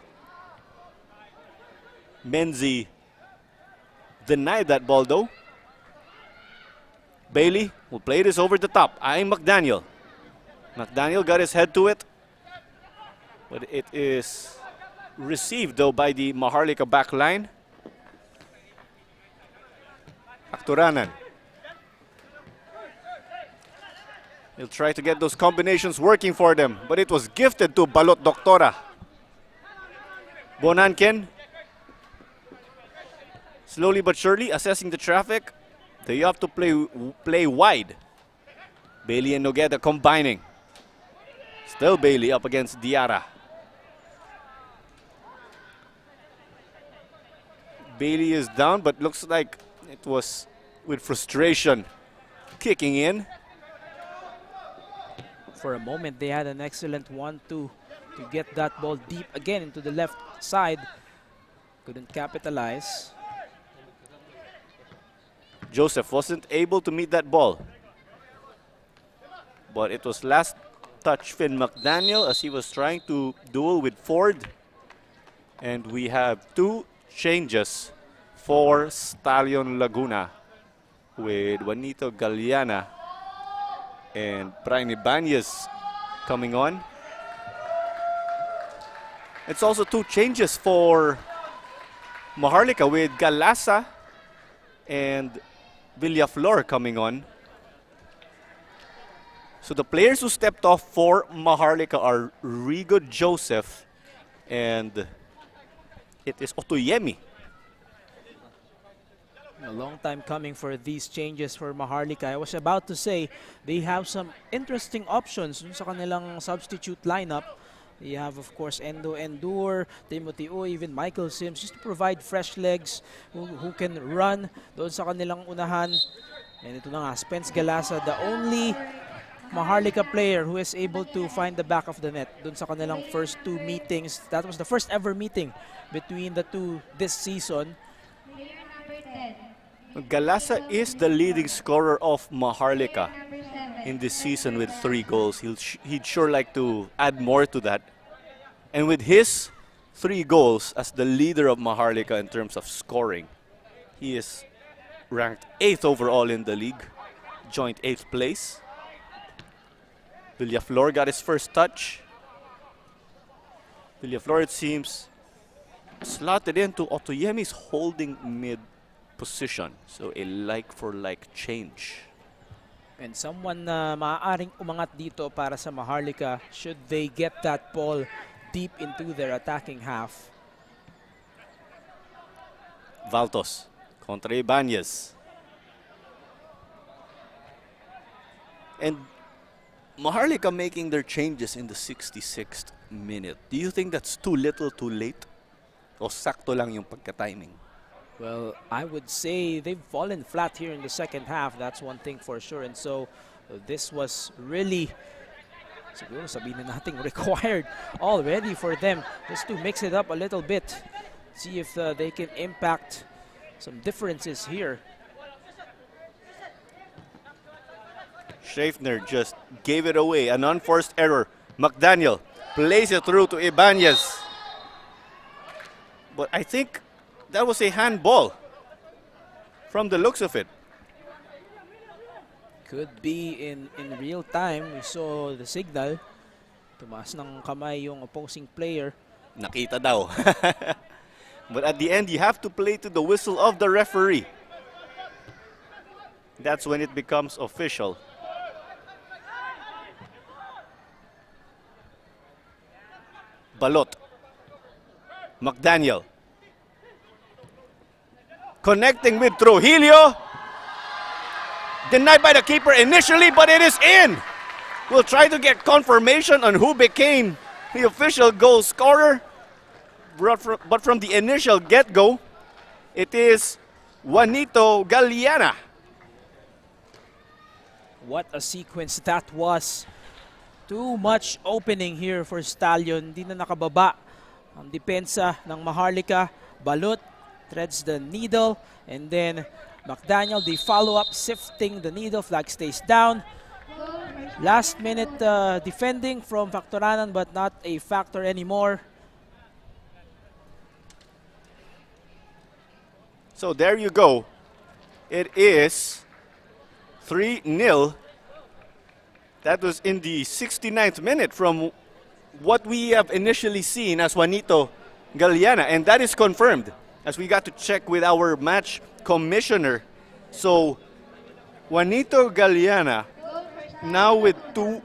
Speaker 4: Menzi denied that ball though. Bailey will play this over the top. Eyeing McDaniel. McDaniel got his head to it. But it is received though by the Maharlika back line. Acturanan. He'll try to get those combinations working for them, but it was gifted to Balot Doctora. Bonanken, slowly but surely assessing the traffic. They have to play wide. Bailey and Nogueda combining. Still Bailey up against Diarra. Bailey is down, but looks like it was with frustration kicking in.
Speaker 5: For a moment, they had an excellent 1-2 to get that ball deep again into the left side. Couldn't capitalize.
Speaker 4: Joseph wasn't able to meet that ball. But it was last touch Finn McDaniel as he was trying to duel with Ford. And we have two changes for Stallion Laguna with Juanito Galeana and Brian Ibanez coming on. It's also two changes for Maharlika with Galasa and Villaflor coming on. So the players who stepped off for Maharlika are Rigo Joseph and it is Otoyemi.
Speaker 5: A long time coming for these changes for Maharlika. I was about to say they have some interesting options sa kanilang substitute lineup. You have, of course, Endo Endure, Timothy O, even Michael Sims, just to provide fresh legs who can run doon sa kanilang unahan. And ito na nga, Spence Galasa, the only Maharlika player who is able to find the back of the net doon sa kanilang first two meetings. That was the first ever meeting between the two this season.
Speaker 1: Player number 10,
Speaker 4: Galasa is the leading scorer of Maharlika
Speaker 1: Player number 7.
Speaker 4: in this season with 3 goals. He'd sure like to add more to that. And with his 3 goals as the leader of Maharlika in terms of scoring, he is ranked 8th overall in the league, joint 8th place. Villaflor got his first touch. Villaflor, it seems, slotted into Otoyemi's holding mid position. So a like-for-like change.
Speaker 5: And someone na maaaring umangat dito para sa Maharlika should they get that ball deep into their attacking half.
Speaker 4: Valtos contra Ibanez. And Maharlika making their changes in the 66th minute. Do you think that's too little, too late? O sakto lang yung pagka-timing?
Speaker 5: Well, I would say they've fallen flat here in the second half. That's one thing for sure. And so this was really, siguro sabihin na nating required already for them just to mix it up a little bit. See if they can impact some differences here.
Speaker 4: Schaeffner just gave it away. An unforced error. McDaniel plays it through to Ibanez. But I think that was a handball from the looks of it.
Speaker 5: Could be in real time. We saw the signal. Tumaas ng kamay yung opposing player.
Speaker 4: Nakita daw. But at the end, you have to play to the whistle of the referee. That's when it becomes official. Balot. McDaniel. Connecting with Trujillo. Denied by the keeper initially, but it is in. We'll try to get confirmation on who became the official goal scorer. But from the initial get-go, it is Juanito Galeana.
Speaker 5: What a sequence that was. Too much opening here for Stallion. Hindi na nakababa ang depensa ng Maharlika. Balot threads the needle, and then McDaniel, the follow-up, sifting the needle. Flag stays down. Last minute defending from Factoranan, but not a factor anymore.
Speaker 4: So there you go. It is 3-0. That was in the 69th minute from what we have initially seen as Juanito Galeana, and that is confirmed as we got to check with our match commissioner. So Juanito Galeana now with 2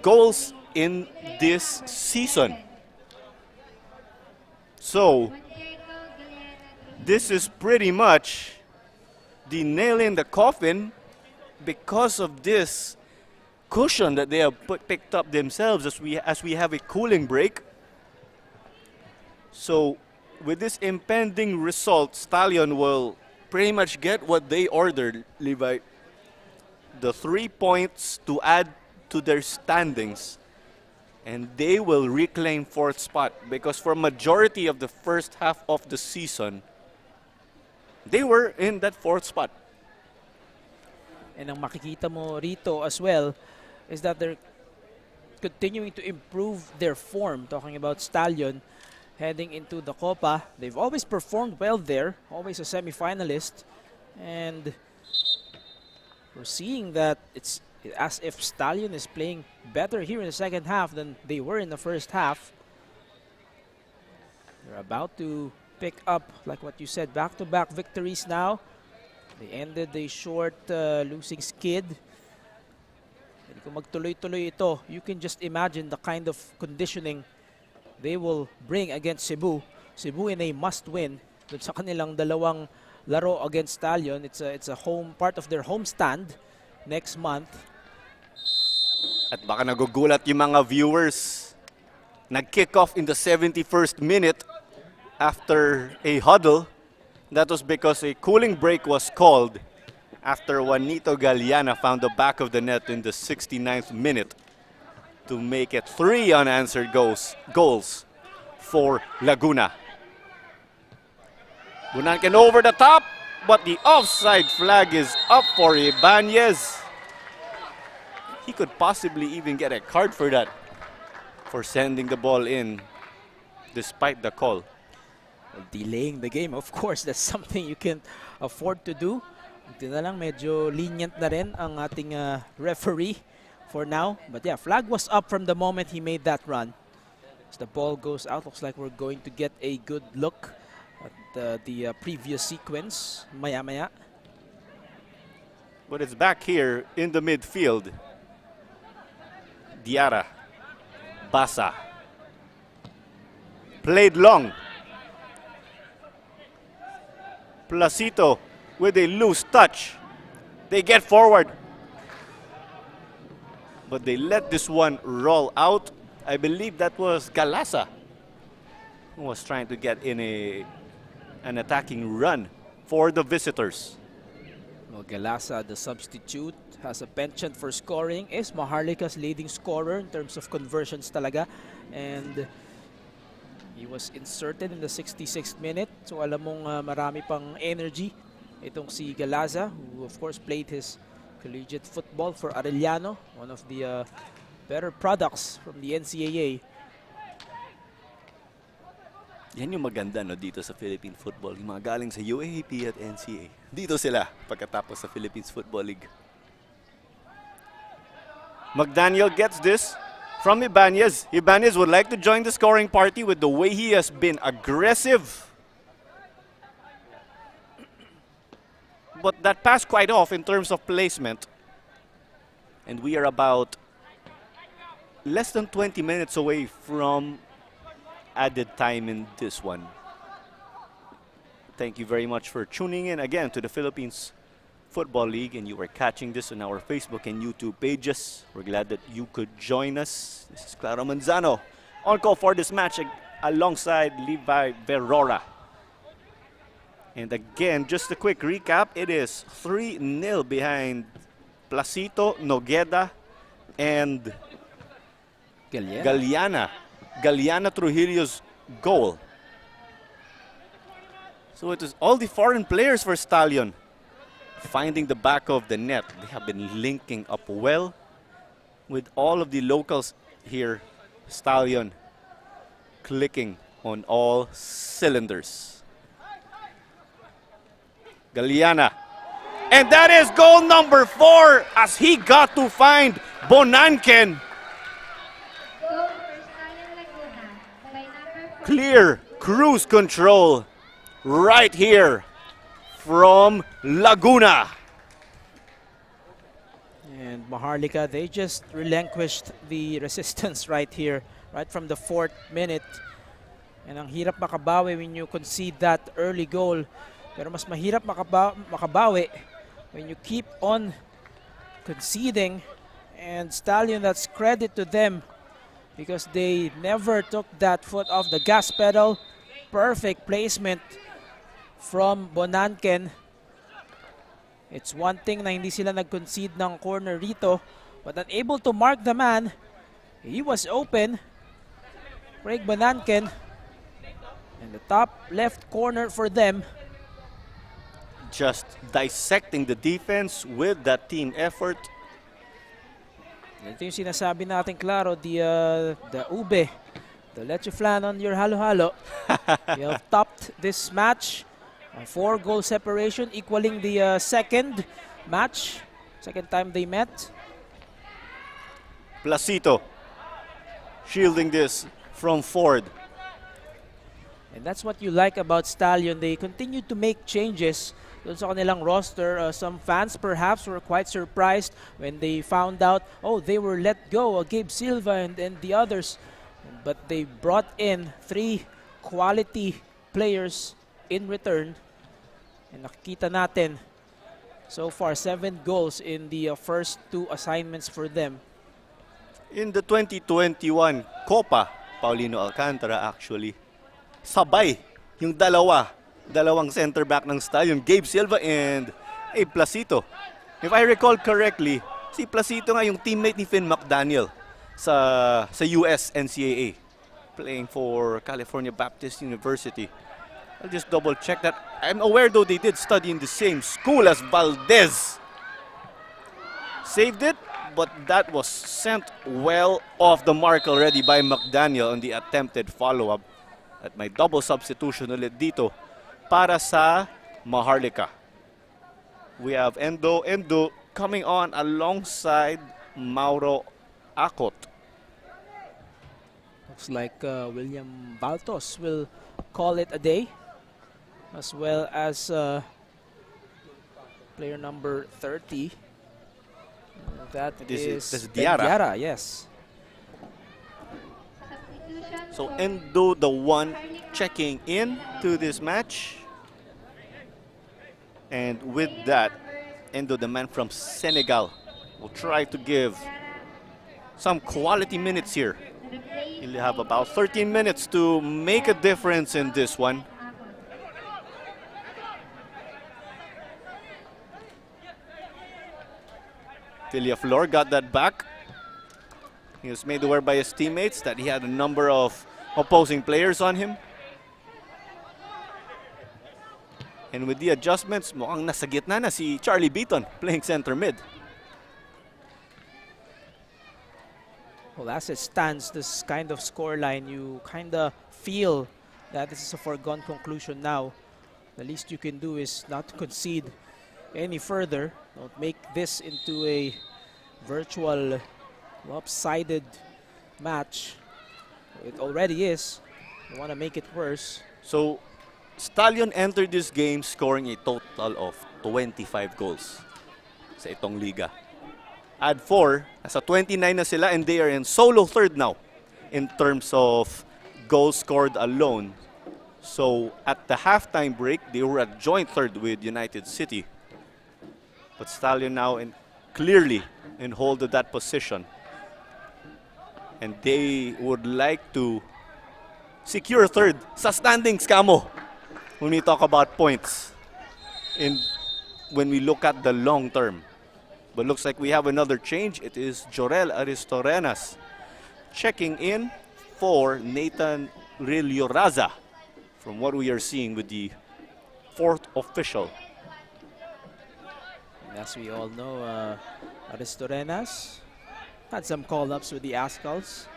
Speaker 4: goals in this season. So this is pretty much the nail in the coffin because of this cushion that they have picked up themselves as we have a cooling break. So with this impending result, Stallion will pretty much get what they ordered, Levi. The 3 points to add to their standings, and they will reclaim 4th spot because for majority of the first half of the season, they were in that 4th spot.
Speaker 5: And ang makikita mo rito as well is that they're continuing to improve their form. Talking about Stallion heading into the Copa. They've always performed well there, always a semi-finalist. And we're seeing that it's as if Stallion is playing better here in the second half than they were in the first half. They're about to pick up, like what you said, back-to-back victories now. They ended a short losing skid. And kung magtuloy-tuloy ito, you can just imagine the kind of conditioning they will bring against Cebu. Cebu in a must-win dun sa kanilang dalawang laro against Stallion. It's a home part of their homestand next month.
Speaker 4: At baka nagugulat yung mga viewers. Nag-kick off in the 71st minute after a huddle. That was because a cooling break was called after Juanito Galeana found the back of the net in the 69th minute to make it 3 unanswered goals for Laguna. Bunanken over the top, but the offside flag is up for Ibanez. He could possibly even get a card for that, for sending the ball in despite the call.
Speaker 5: Delaying the game, of course, that's something you can't afford to do. Ito na lang, medyo lenient na rin ang ating referee for now. But yeah, flag was up from the moment he made that run. As the ball goes out, looks like we're going to get a good look at the previous sequence maya-maya.
Speaker 4: But it's back here in the midfield. Diarra, Basa, played long. Placito with a loose touch. They get forward, but they let this one roll out. I believe that was Galasa who was trying to get in an attacking run for the visitors.
Speaker 5: Well, Galasa, the substitute, has a penchant for scoring, is Maharlika's leading scorer in terms of conversions talaga. And he was inserted in the 66th minute. So alam mong marami pang energy itong si Galasa, who of course played his collegiate football for Arellano, one of the better products from the NCAA.
Speaker 4: Yan yung maganda no, dito sa Philippine Football. Yung mga galing sa UAAP at NCAA. Dito sila pagkatapos sa Philippines Football League. McDaniel gets this from Ibanez. Ibanez would like to join the scoring party with the way he has been aggressive. But that pass quite off in terms of placement. And we are about less than 20 minutes away from added time in this one. Thank you very much for tuning in again to the Philippines Football League, and you are catching this on our Facebook and YouTube pages. We're glad that you could join us. This is Claro Manzano on call for this match alongside Levi Verora. And again, just a quick recap, it is 3-0 behind Placito, Nogueda, and Galiana. Galiana Trujillo's goal. So it is all the foreign players for Stallion finding the back of the net. They have been linking up well with all of the locals here. Stallion clicking on all cylinders. Galiana. And that is goal number 4 as he got to find Bonanken.
Speaker 1: Goal for Stallion Laguna by number 4.
Speaker 4: Clear cruise control right here from Laguna.
Speaker 5: And Maharlika, they just relinquished the resistance right here, right from the 4th minute. And ang hirap makabawi when you concede that early goal. Pero mas mahirap makabawi when you keep on conceding. And Stallion, that's credit to them because they never took that foot off the gas pedal. Perfect placement from Bonanken. It's one thing na hindi sila nag-concede ng corner rito, but unable to mark the man. He was open. Craig Bonanken. And the top left corner for them.
Speaker 4: Just dissecting the defense with that team effort.
Speaker 5: Ito yung sinasabi natin, Claro, the ube, the leche flan on your halo-halo. You have topped this match. 4-goal separation, equaling the second match. Second time they met.
Speaker 4: Placito shielding this from Ford.
Speaker 5: And that's what you like about Stallion. They continue to make changes doon sa kanilang roster. Some fans perhaps were quite surprised when they found out, oh, they were let go, Gabe Silva and the others. But they brought in 3 quality players in return. And nakikita natin, so far, 7 goals in the first 2 assignments for them.
Speaker 4: In the 2021 Copa, Paulino Alcantara actually, sabay yung dalawang center back ng Stallion, Gabe Silva and Placito. If I recall correctly, si Placito nga yung teammate ni Finn McDaniel sa US NCAA, playing for California Baptist University. I'll just double check that. I'm aware though they did study in the same school as Valdez. Saved it, but that was sent well off the mark already by McDaniel on the attempted follow-up. At may double substitution ulit dito para sa Maharlika. We have Endo coming on alongside Mauro Acot.
Speaker 5: Looks like William Baltos will call it a day, as well as player number 30. That
Speaker 4: This
Speaker 5: is
Speaker 4: is Diarra.
Speaker 5: Diarra, yes.
Speaker 1: Substitution
Speaker 4: So
Speaker 1: for
Speaker 4: Endo, the one
Speaker 1: Maharlika
Speaker 4: checking in to this match. And with
Speaker 1: player
Speaker 4: that,
Speaker 1: number
Speaker 4: Endo, the man from Senegal, will try to give
Speaker 1: Diarra,
Speaker 4: some quality minutes here.
Speaker 1: replaced
Speaker 4: He'll have
Speaker 1: by
Speaker 4: about 13 minutes to make a difference in this one.
Speaker 1: Acot.
Speaker 4: Villaflor got that back. He was made aware by his teammates that he had a number of opposing players on him. And with the adjustments, mukhang nasa gitna na si Charlie Beaton playing center mid.
Speaker 5: Well, as it stands, this kind of scoreline, you kind of feel that this is a foregone conclusion now. The least you can do is not to concede any further. Don't make this into a virtual lopsided match. It already is. You want to make it worse.
Speaker 4: So, Stallion entered this game scoring a total of 25 goals sa itong liga. Add 4, nasa 29 na sila, and they are in solo third now in terms of goals scored alone. So at the halftime break, they were at joint third with United City. But Stallion now clearly in hold of that position. And they would like to secure third sa standings, Kamo, when we talk about points when we look at the long term. But looks like we have another change. It is Jorel Aristorenas checking in for Nathan Rilioraza, from what we are seeing with the fourth official.
Speaker 5: And as we all know, Aristorenas had some call-ups with the Ascals.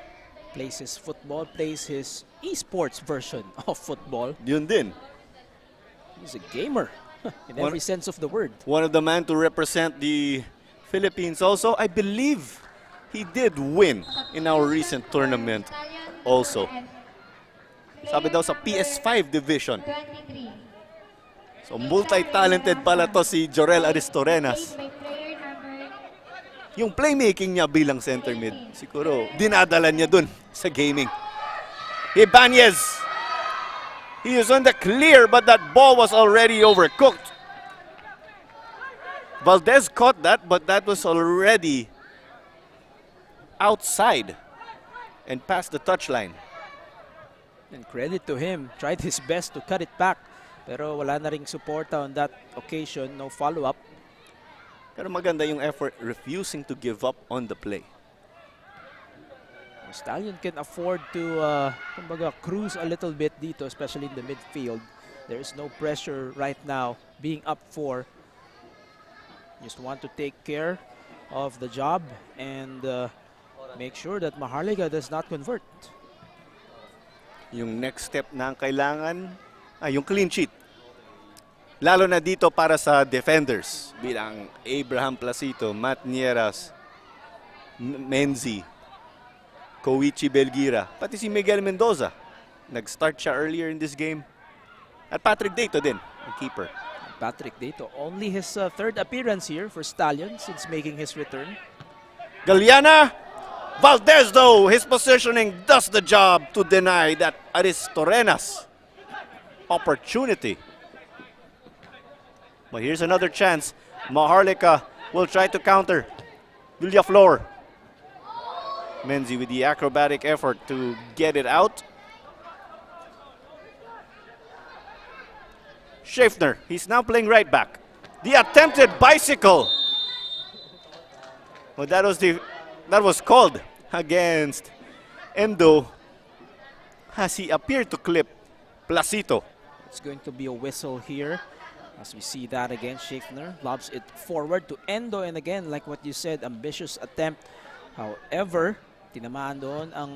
Speaker 5: Plays his football, plays his esports version of football.
Speaker 4: Yun din.
Speaker 5: He's a gamer in every sense of the word.
Speaker 4: One of the men to represent the Philippines also. I believe he did win in our recent tournament also. Sabi daw sa PS5 division.
Speaker 1: 23.
Speaker 4: So multi-talented pala to si Jorel Aristorenas.
Speaker 1: By player number
Speaker 4: Yung playmaking niya bilang center mid, siguro dinadala niya dun sa gaming. Ibanez. He is on the clear, but that ball was already overcooked. Valdez caught that, but that was already outside and past the touchline.
Speaker 5: And credit to him, tried his best to cut it back. Pero wala na ring suporta on that occasion, no follow-up.
Speaker 4: Pero maganda yung effort, refusing to give up on the play.
Speaker 5: Stallion can afford to kumbaga, cruise a little bit dito, especially in the midfield. There is no pressure right now being up 4. Just want to take care of the job and make sure that Maharlika does not convert.
Speaker 4: Yung next step na ang kailangan, yung clean sheet. Lalo na dito para sa defenders, bilang Abraham Placito, Matt Nieras, Menzi, Koichi Belgira, pati si Miguel Mendoza. Nag-start siya earlier in this game. At Patrick Dato din, ang keeper.
Speaker 5: Patrick Dato, only his third appearance here for Stallion since making his return.
Speaker 4: Galeana! Valdez, though, his positioning does the job to deny that Aristorenas opportunity. But here's another chance. Maharlika will try to counter. Villaflor. Menzi with the acrobatic effort to get it out. Schaeffner, he's now playing right back. The attempted bicycle. Well, that was called against Endo as he appeared to clip Placito
Speaker 5: It's going to be a whistle here. As we see that again, Schaeffner lobs it forward to Endo, and again, like what you said, ambitious attempt. However, tinamaan doon ang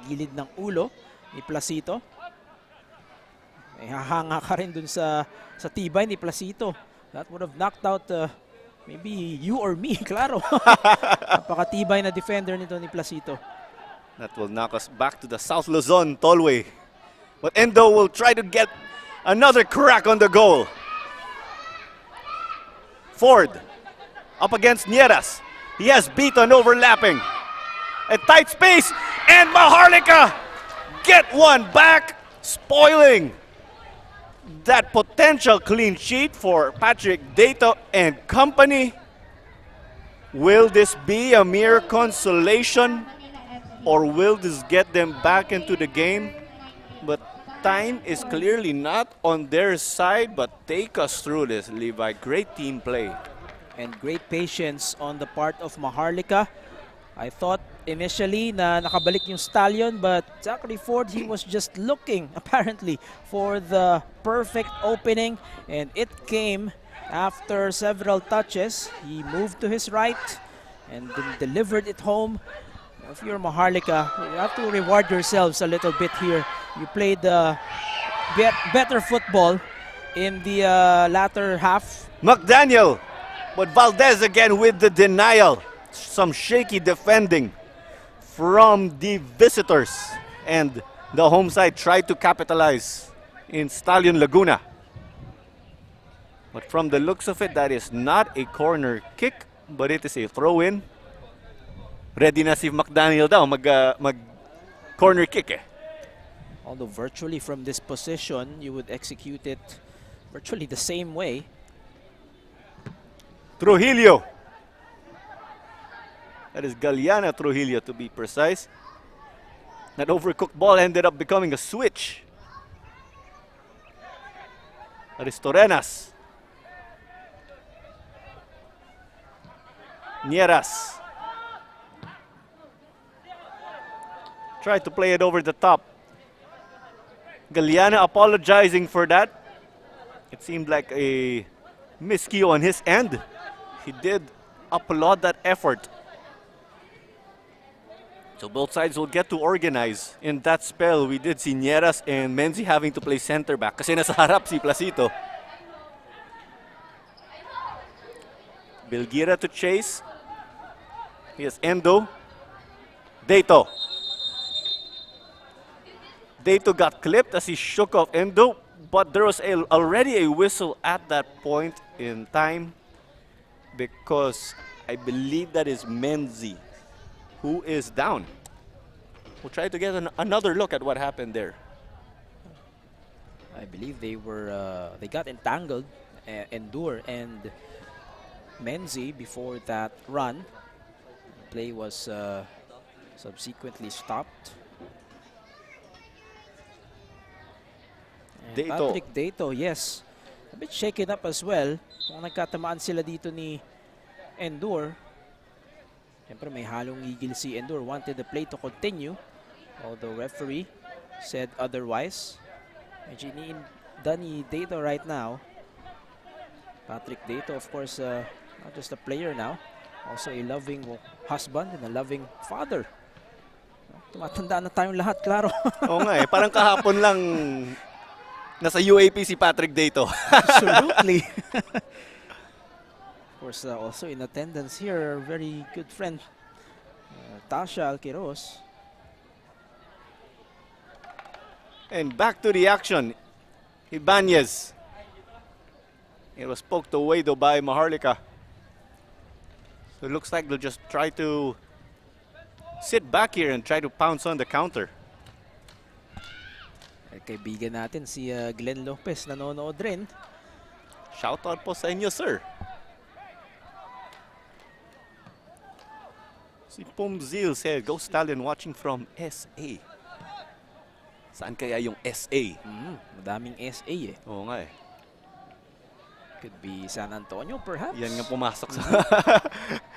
Speaker 5: gilid ng ulo ni Placito. May hahanga ka rin dun sa tibay ni Placito. That would have knocked out maybe you or me, klaro. Napakatibay na defender nito ni Placito.
Speaker 4: That will knock us back to the South Luzon tollway. But Endo will try to get another crack on the goal. Ford up against Nieras. He has Beaton overlapping. A tight space, and Maharlika get one back, spoiling that potential clean sheet for Patrick Dato and company. Will this be a mere consolation, or will this get them back into the game? But time is clearly not on their side, but take us through this, Levi. Great team play.
Speaker 5: And great patience on the part of Maharlika. I thought initially na nakabalik yung Stallion, but Zachary Ford, he was just looking apparently for the perfect opening, and it came after several touches. He moved to his right and then delivered it home. If you're Maharlika, you have to reward yourselves a little bit here. You played better football in the latter half.
Speaker 4: McDaniel, but Valdez again with the denial. Some shaky defending from the visitors, and the home side tried to capitalize in Stallion Laguna. But from the looks of it, that is not a corner kick, but it is a throw-in. Ready na si McDaniel daw mag corner kick eh.
Speaker 5: Although virtually from this position, you would execute it virtually the same way.
Speaker 4: Trujillo. That is Galiana Trujillo, to be precise. That overcooked ball ended up becoming a switch. That is Torenas. Nieras. Tried to play it over the top. Galiana apologizing for that. It seemed like a miscue on his end. He did applaud that effort. So both sides will get to organize. In that spell, we did see Nieras and Menzi having to play center back kasi nasa harap si Placito. Bilgira to chase. Here's Endo. Dato. Dato got clipped as he shook off Endo, but there was already a whistle at that point in time because I believe that is Menzi who is down. We'll try to get another look at what happened there.
Speaker 5: I believe they got entangled, Endure and Menzi before that run. Play was subsequently stopped. And
Speaker 4: Dato.
Speaker 5: Patrick Dato, yes, a bit shaken up as well. Kung nagkatamaan sila dito ni Endure. Siyempre may halong igil si Endure. Wanted the play to continue, although referee said otherwise. Medyo iniinda ni Dato right now. Patrick Dato, of course, not just a player now, also a loving husband and a loving father. Tumatanda na tayong lahat, klaro.
Speaker 4: Oo nga eh, parang kahapon lang nasa UAP si Patrick Dato.
Speaker 5: Absolutely. Of course, also in attendance here, our very good friend, Tasha Alquiros.
Speaker 4: And back to the action. Ibanez. It was poked away though by Maharlika. So it looks like they'll just try to sit back here and try to pounce on the counter.
Speaker 5: Kaibigan natin si Glenn Lopez nanonood rin.
Speaker 4: Shoutout po sa inyo, sir. Si Pomzil said, Go Stallion watching from SA. Saan kaya yung SA?
Speaker 5: Madaming SA eh.
Speaker 4: Oo nga eh.
Speaker 5: Could be San Antonio perhaps.
Speaker 4: Yan nga pumasok sa,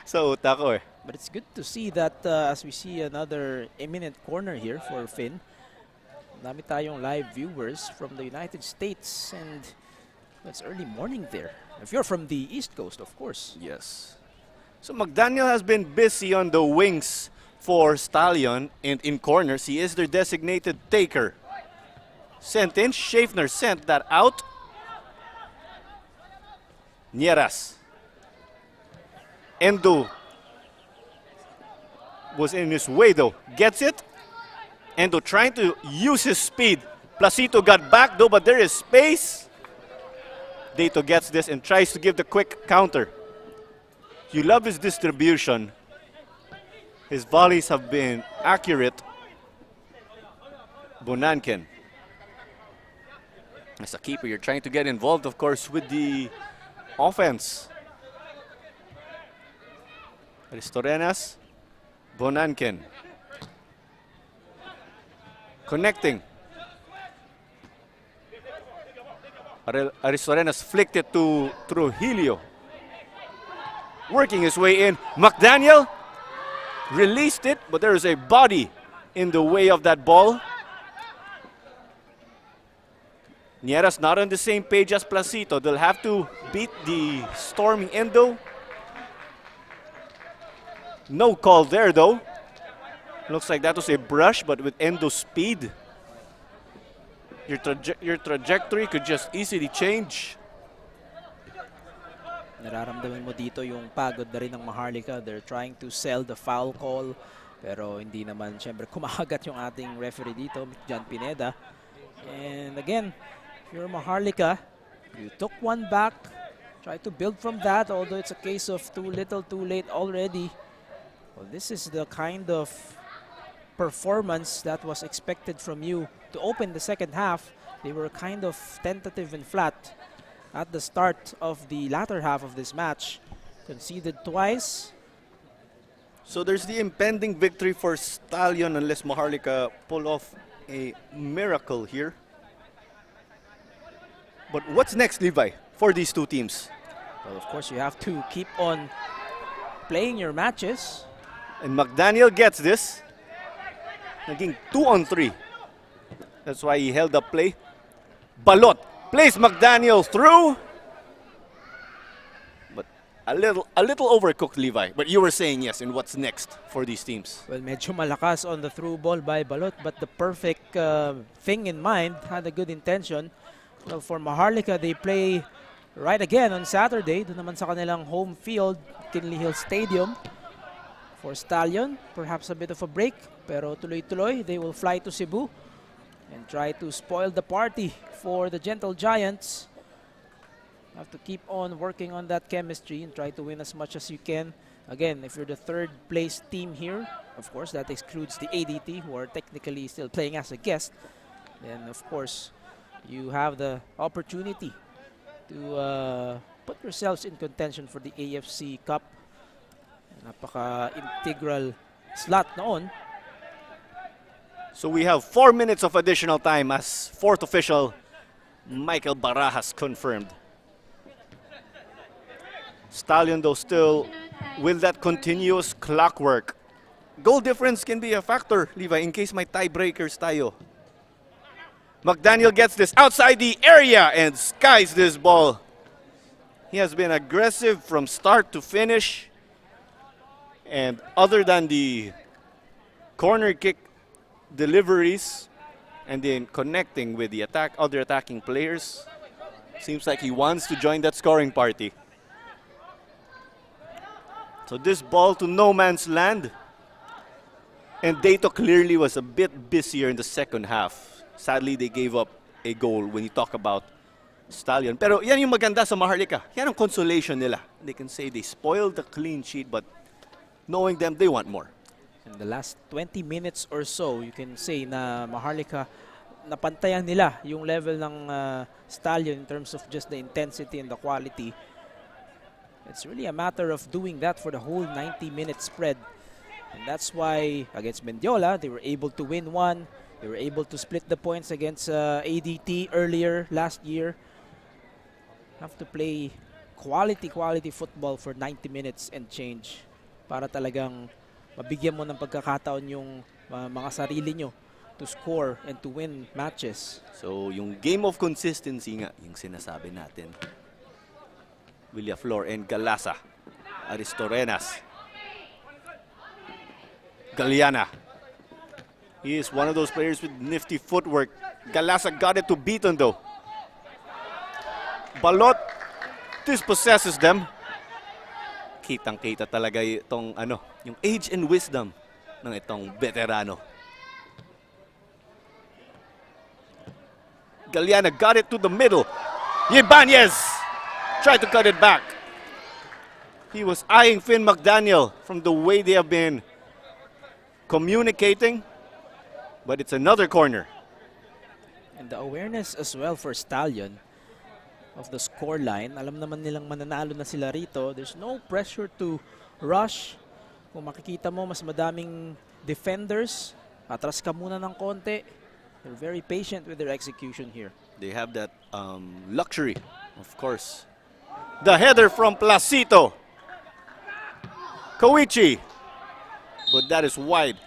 Speaker 4: sa utak ko eh.
Speaker 5: But it's good to see that as we see another imminent corner here for Finn. Dami tayong live viewers from the United States, and it's early morning there. If you're from the East Coast, of course.
Speaker 4: Yes. So McDaniel has been busy on the wings for Stallion, and in corners, he is their designated taker. Sent in, Schaffner sent that out. Nieras. Endo was in his way though. Gets it. Endo trying to use his speed. Placito got back though, but there is space. Dato gets this and tries to give the quick counter. You love his distribution. His volleys have been accurate. Bonanken. As a keeper, you're trying to get involved, of course, with the offense. Ristorenas. Bonanken. Connecting. Aristorenas flicked it to Trujillo. Working his way in. McDaniel released it, but there is a body in the way of that ball. Nieras not on the same page as Placito. They'll have to beat the storming Endo. No call there though. Looks like that was a brush, but with Endo's speed, your trajectory could just easily change.
Speaker 5: Nararamdaman mo dito yung pagod na rin ng Maharlika. They're trying to sell the foul call, pero hindi naman siyempre kumahagat yung ating referee dito, John Pineda. And again, if you're Maharlika, you took one back, try to build from that, although it's a case of too little, too late already. Well, this is the kind of performance that was expected from you to open the second half. They were kind of tentative and flat at the start of the latter half of this match. Conceded twice.
Speaker 4: So there's the impending victory for Stallion unless Maharlika pull off a miracle here. But what's next, Levi, for these two teams?
Speaker 5: Well, of course, you have to keep on playing your matches.
Speaker 4: And McDaniel gets this. Naging 2-on-3. That's why he held up play. Balot plays McDaniel through. But a little overcooked, Levi. But you were saying yes, and what's next for these teams?
Speaker 5: Well, medyo malakas on the through ball by Balot, but the perfect thing in mind, had a good intention. Well, for Maharlika, they play right again on Saturday. Doon naman sa kanilang home field, Kinley Hill Stadium. For Stallion, perhaps a bit of a break, pero tuloy-tuloy, they will fly to Cebu and try to spoil the party for the Gentle Giants. Have to keep on working on that chemistry and try to win as much as you can. Again, if you're the third place team here, of course, that excludes the ADT, who are technically still playing as a guest. Then, of course, you have the opportunity to put yourselves in contention for the AFC Cup. Napaka-integral slot noon.
Speaker 4: So we have 4 minutes of additional time as fourth official Michael Barajas confirmed. Stallion though still with that continuous clockwork. Goal difference can be a factor, Levi, in case may tiebreakers tayo. McDaniel gets this outside the area and skies this ball. He has been aggressive from start to finish. And other than the corner kick deliveries and then connecting with the other attacking players, seems like he wants to join that scoring party. So this ball to no man's land. And Dato clearly was a bit busier in the second half. Sadly, they gave up a goal when you talk about Stallion. Pero yan yung maganda sa Maharlika. Yan ang consolation nila. They can say they spoiled the clean sheet, but knowing them, they want more.
Speaker 5: In the last 20 minutes or so, you can say na Maharlika, napantayan nila yung level ng Stallion in terms of just the intensity and the quality. It's really a matter of doing that for the whole 90-minute spread. And that's why against Mendiola, they were able to win one. They were able to split the points against ADT earlier last year. Have to play quality football for 90 minutes and change para talagang mabigyan mo ng pagkakataon yung mga sarili nyo to score and to win matches.
Speaker 4: So, yung game of consistency nga, yung sinasabi natin. Villaflor and Galasa. Aristorenas. Galiana. He is one of those players with nifty footwork. Galasa got it to Beaton though. Balot dispossesses them. Kitang-kita talaga itong yung age and wisdom ng itong veterano. Galiana got it to the middle. Ibanez tried to cut it back. He was eyeing Finn McDaniel from the way they have been communicating, but it's another corner.
Speaker 5: And the awareness as well for Stallion of the score line. Alam naman nilang mananalo na sila rito. There's no pressure to rush. Kung makikita mo, mas madaming defenders. Atras ka muna ng konti. They're very patient with their execution here.
Speaker 4: They have that luxury, of course. The header from Placito. Koichi. But that is wide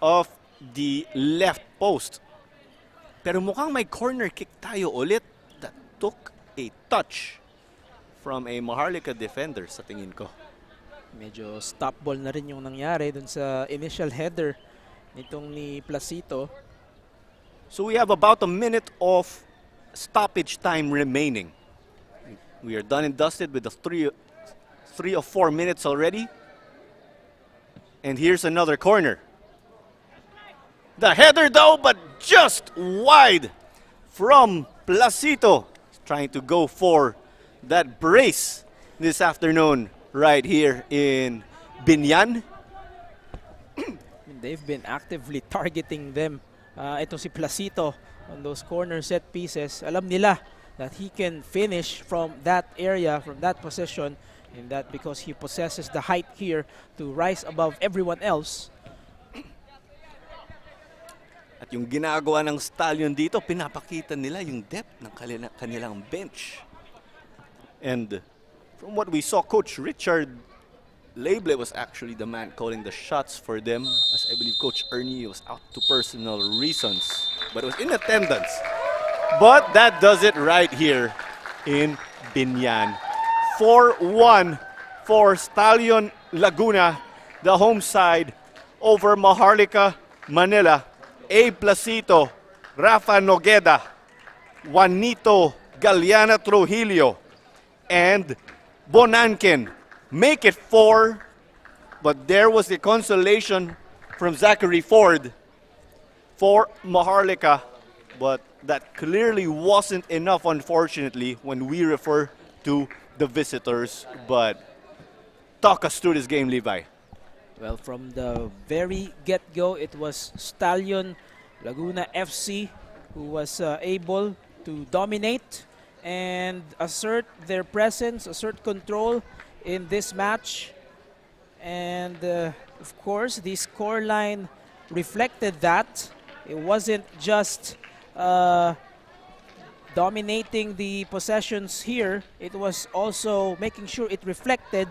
Speaker 4: of the left post. Pero mukhang may corner kick tayo ulit that took a touch from a Maharlika defender sa tingin ko.
Speaker 5: Medyo stop ball na rin yung nangyari dun sa initial header nitong ni Placito.
Speaker 4: So we have about a minute of stoppage time remaining. We are done and dusted with the 3 or 4 minutes already. And here's another corner. The header though, but just wide from Placito. Trying to go for that brace this afternoon right here in Binan.
Speaker 5: They've been actively targeting them. Ito si Placito on those corner set pieces. Alam nila that he can finish from that area, from that position, and that because he possesses the height here to rise above everyone else.
Speaker 4: At yung ginagawa ng Stallion dito, pinapakita nila yung depth ng kanilang bench. And from what we saw, Coach Richard Lable was actually the man calling the shots for them, as I believe Coach Ernie was out to personal reasons, but was in attendance. But that does it right here in Binan. 4-1 for Stallion Laguna, the home side over Maharlika Manila. A. Placito, Rafa Nogueda, Juanito Galiana Trujillo, and Bonanken make it 4, but there was the consolation from Zachary Ford for Maharlika, but that clearly wasn't enough, unfortunately, when we refer to the visitors. But talk us through this game, Levi.
Speaker 5: Well, from the very get-go, it was Stallion Laguna FC who was able to dominate and assert their presence, assert control in this match. And of course, the scoreline reflected that. It wasn't just dominating the possessions here. It was also making sure it reflected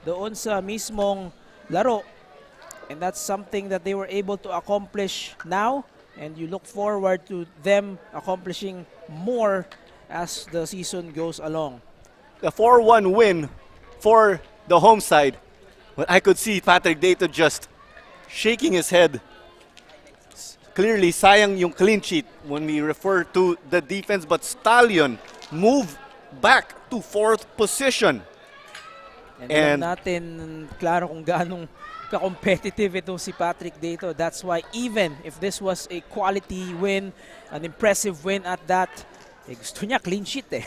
Speaker 5: doon sa mismong laro, and that's something that they were able to accomplish now, and you look forward to them accomplishing more as the season goes along.
Speaker 4: The 4-1 win for the home side. But I could see Patrick Dato just shaking his head. Clearly, sayang yung clean sheet when we refer to the defense, but Stallion moved back to 4th position.
Speaker 5: And alam natin, klaro kung ganong ka-competitive ito si Patrick Dato. That's why even if this was a quality win, an impressive win at that, gusto niya clean sheet eh.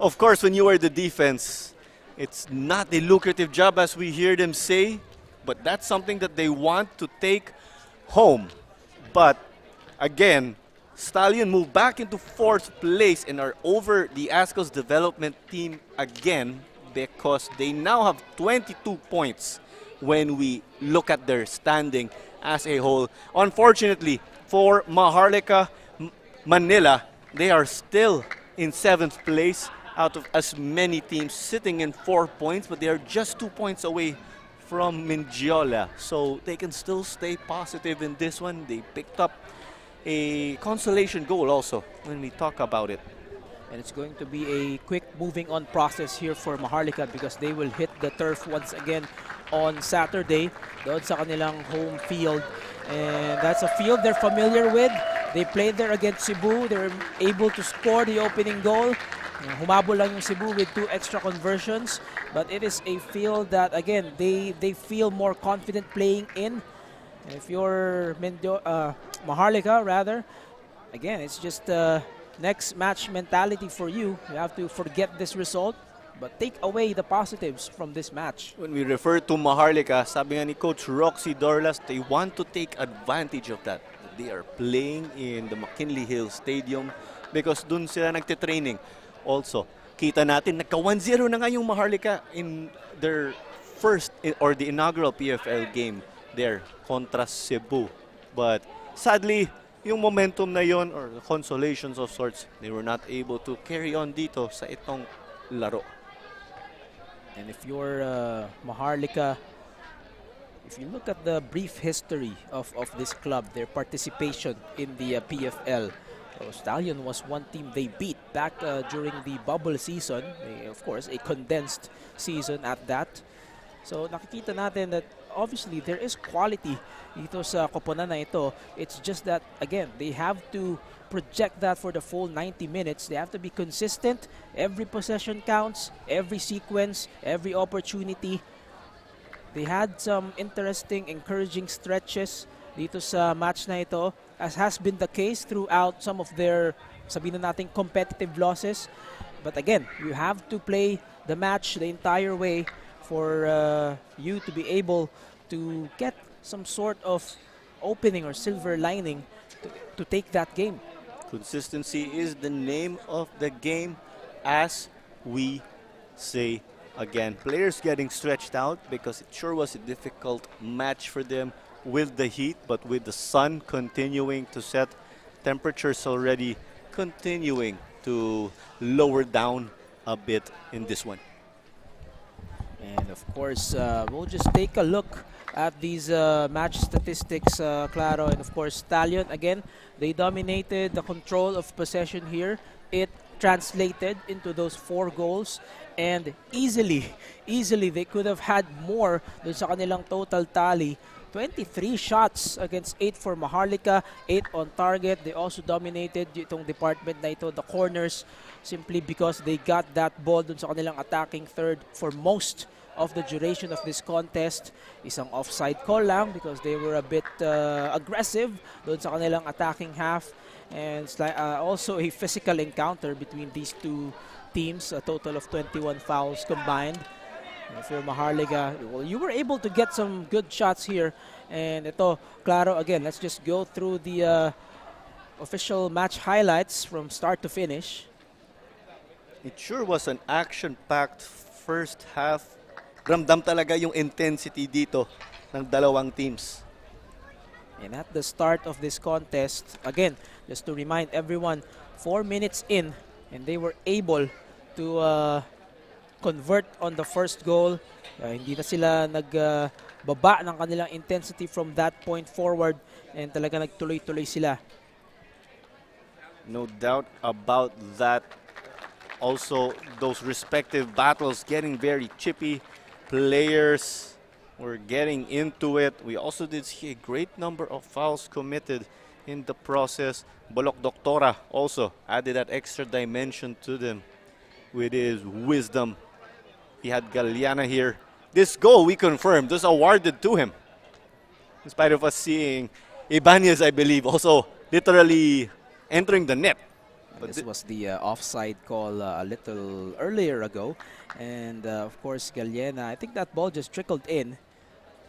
Speaker 4: Of course, when you are the defense, it's not a lucrative job as we hear them say, but that's something that they want to take home. But again, Stallion moved back into 4th place and are over the Ascos development team again, because they now have 22 points when we look at their standing as a whole. Unfortunately, for Maharlika Manila, they are still in 7th place out of as many teams sitting in 4 points, but they are just 2 points away from Mindiola, so they can still stay positive in this one. They picked up a consolation goal also when we talk about it.
Speaker 5: And it's going to be a quick moving on process here for Maharlika because they will hit the turf once again on Saturday doon sa kanilang home field. And that's a field they're familiar with. They played there against Cebu. They're able to score the opening goal. Humabol lang yung Cebu with 2 extra conversions. But it is a field that, again, they feel more confident playing in. And if you're Maharlika, rather, again, it's just next match mentality for you. You have to forget this result, but take away the positives from this match.
Speaker 4: When we refer to Maharlika, sabi nga ni Coach Roxy Dorlas, they want to take advantage of that. They are playing in the McKinley Hill Stadium because dun sila nagtitraining. Also, kita natin, nagka 1-0 na nga yung Maharlika in their first or the inaugural PFL game there contra Cebu. But sadly, yung momentum na yon or the consolations of sorts, they were not able to carry on dito sa itong laro.
Speaker 5: And if you're Maharlika, if you look at the brief history of this club, their participation in the PFL, Stallion was one team they beat back during the bubble season. Of course, a condensed season at that. So nakikita natin that obviously there is quality dito sa koponan na ito. It's just that, again, they have to project that for the full 90 minutes. They have to be consistent. Every possession counts, every sequence, every opportunity. They had some interesting, encouraging stretches dito sa match na ito, as has been the case throughout some of their, sabihin na natin, competitive losses. But again, you have to play the match the entire way for you to be able to get some sort of opening or silver lining to take that game.
Speaker 4: Consistency is the name of the game, as we say again. Players getting stretched out because it sure was a difficult match for them with the heat, but with the sun continuing to set, temperatures already continuing to lower down a bit in this one.
Speaker 5: And of course, we'll just take a look at these match statistics, Claro. And of course, Stallion, again, they dominated the control of possession here. It translated into those 4 goals. And easily, they could have had more dun sa kanilang total tally. 23 shots against 8 for Maharlika, 8 on target. They also dominated itong department na ito, the corners, simply because they got that ball dun sa kanilang attacking third for most of the duration of this contest. Isang offside call lang because they were a bit aggressive dun sa kanilang attacking half. And also a physical encounter between these two teams, a total of 21 fouls combined. If you're Maharlika, well, you were able to get some good shots here. And ito, Claro, again, let's just go through the official match highlights from start to finish.
Speaker 4: It sure was an action-packed first half. Ramdam talaga yung intensity dito ng dalawang teams.
Speaker 5: And at the start of this contest, again, just to remind everyone, 4 minutes in, and they were able to convert on the first goal. Hindi na sila nagbaba ng kanilang intensity from that point forward, and talaga nagtuloy-tuloy sila.
Speaker 4: No doubt about that. Also, those respective battles getting very chippy. Players were getting into it. We also did see a great number of fouls committed in the process. Bolok Doctora also added that extra dimension to them with his wisdom. He had Galiana here. This goal, we confirmed, was awarded to him. In spite of us seeing Ibanez, I believe, also literally entering the net. But
Speaker 5: this was the offside call a little earlier ago. And of course, Galiana, I think that ball just trickled in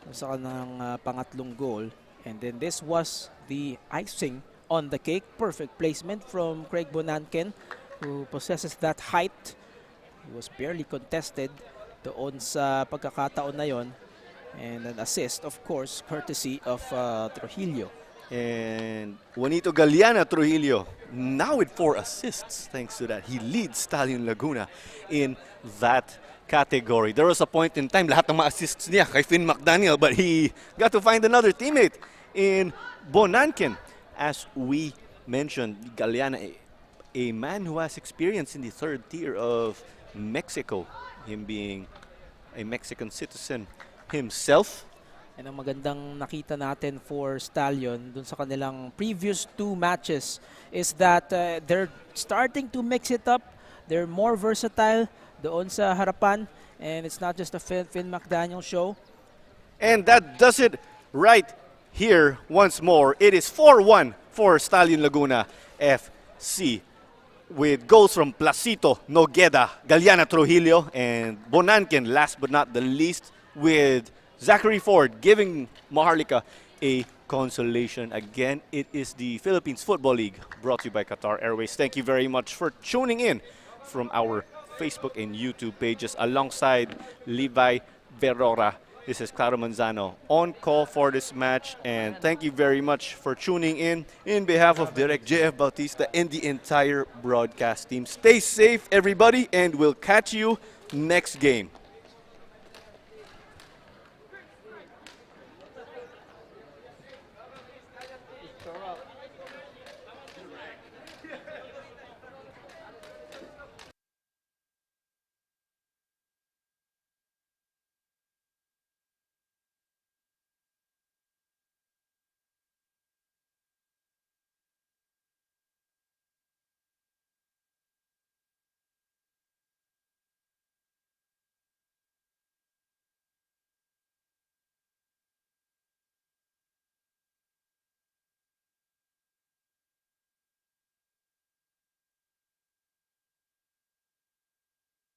Speaker 5: sa kanang pangatlong goal. And then this was the icing on the cake. Perfect placement from Craig Bonanken, who possesses that height. He was barely contested doon sa pagkakataon na yon. And an assist, of course, courtesy of Trujillo.
Speaker 4: And Juanito Galeana Trujillo, now with 4 assists, thanks to that. He leads Stallion Laguna in that category. There was a point in time, lahat ng mga assists niya kay Finn McDaniel, but he got to find another teammate in Bonanken. As we mentioned, Galeana, a man who has experience in the 3rd tier of Mexico, him being a Mexican citizen himself.
Speaker 5: And ang magandang nakita natin for Stallion dun sa kanilang previous 2 matches is that they're starting to mix it up. They're more versatile doon sa harapan, and it's not just a Finn McDaniel show.
Speaker 4: And that does it right here once more. It is 4-1 for Stallion Laguna FC with goals from Placito, Nogueda, Galeana Trujillo, and Bonanken, last but not the least, with Zachary Ford giving Maharlika a consolation. Again, it is the Philippines Football League brought to you by Qatar Airways. Thank you very much for tuning in from our Facebook and YouTube pages alongside Levi Verora. This is Claro Manzano on call for this match, and thank you very much for tuning in behalf of Direct JF Bautista and the entire broadcast team. Stay safe, everybody, and we'll catch you next game.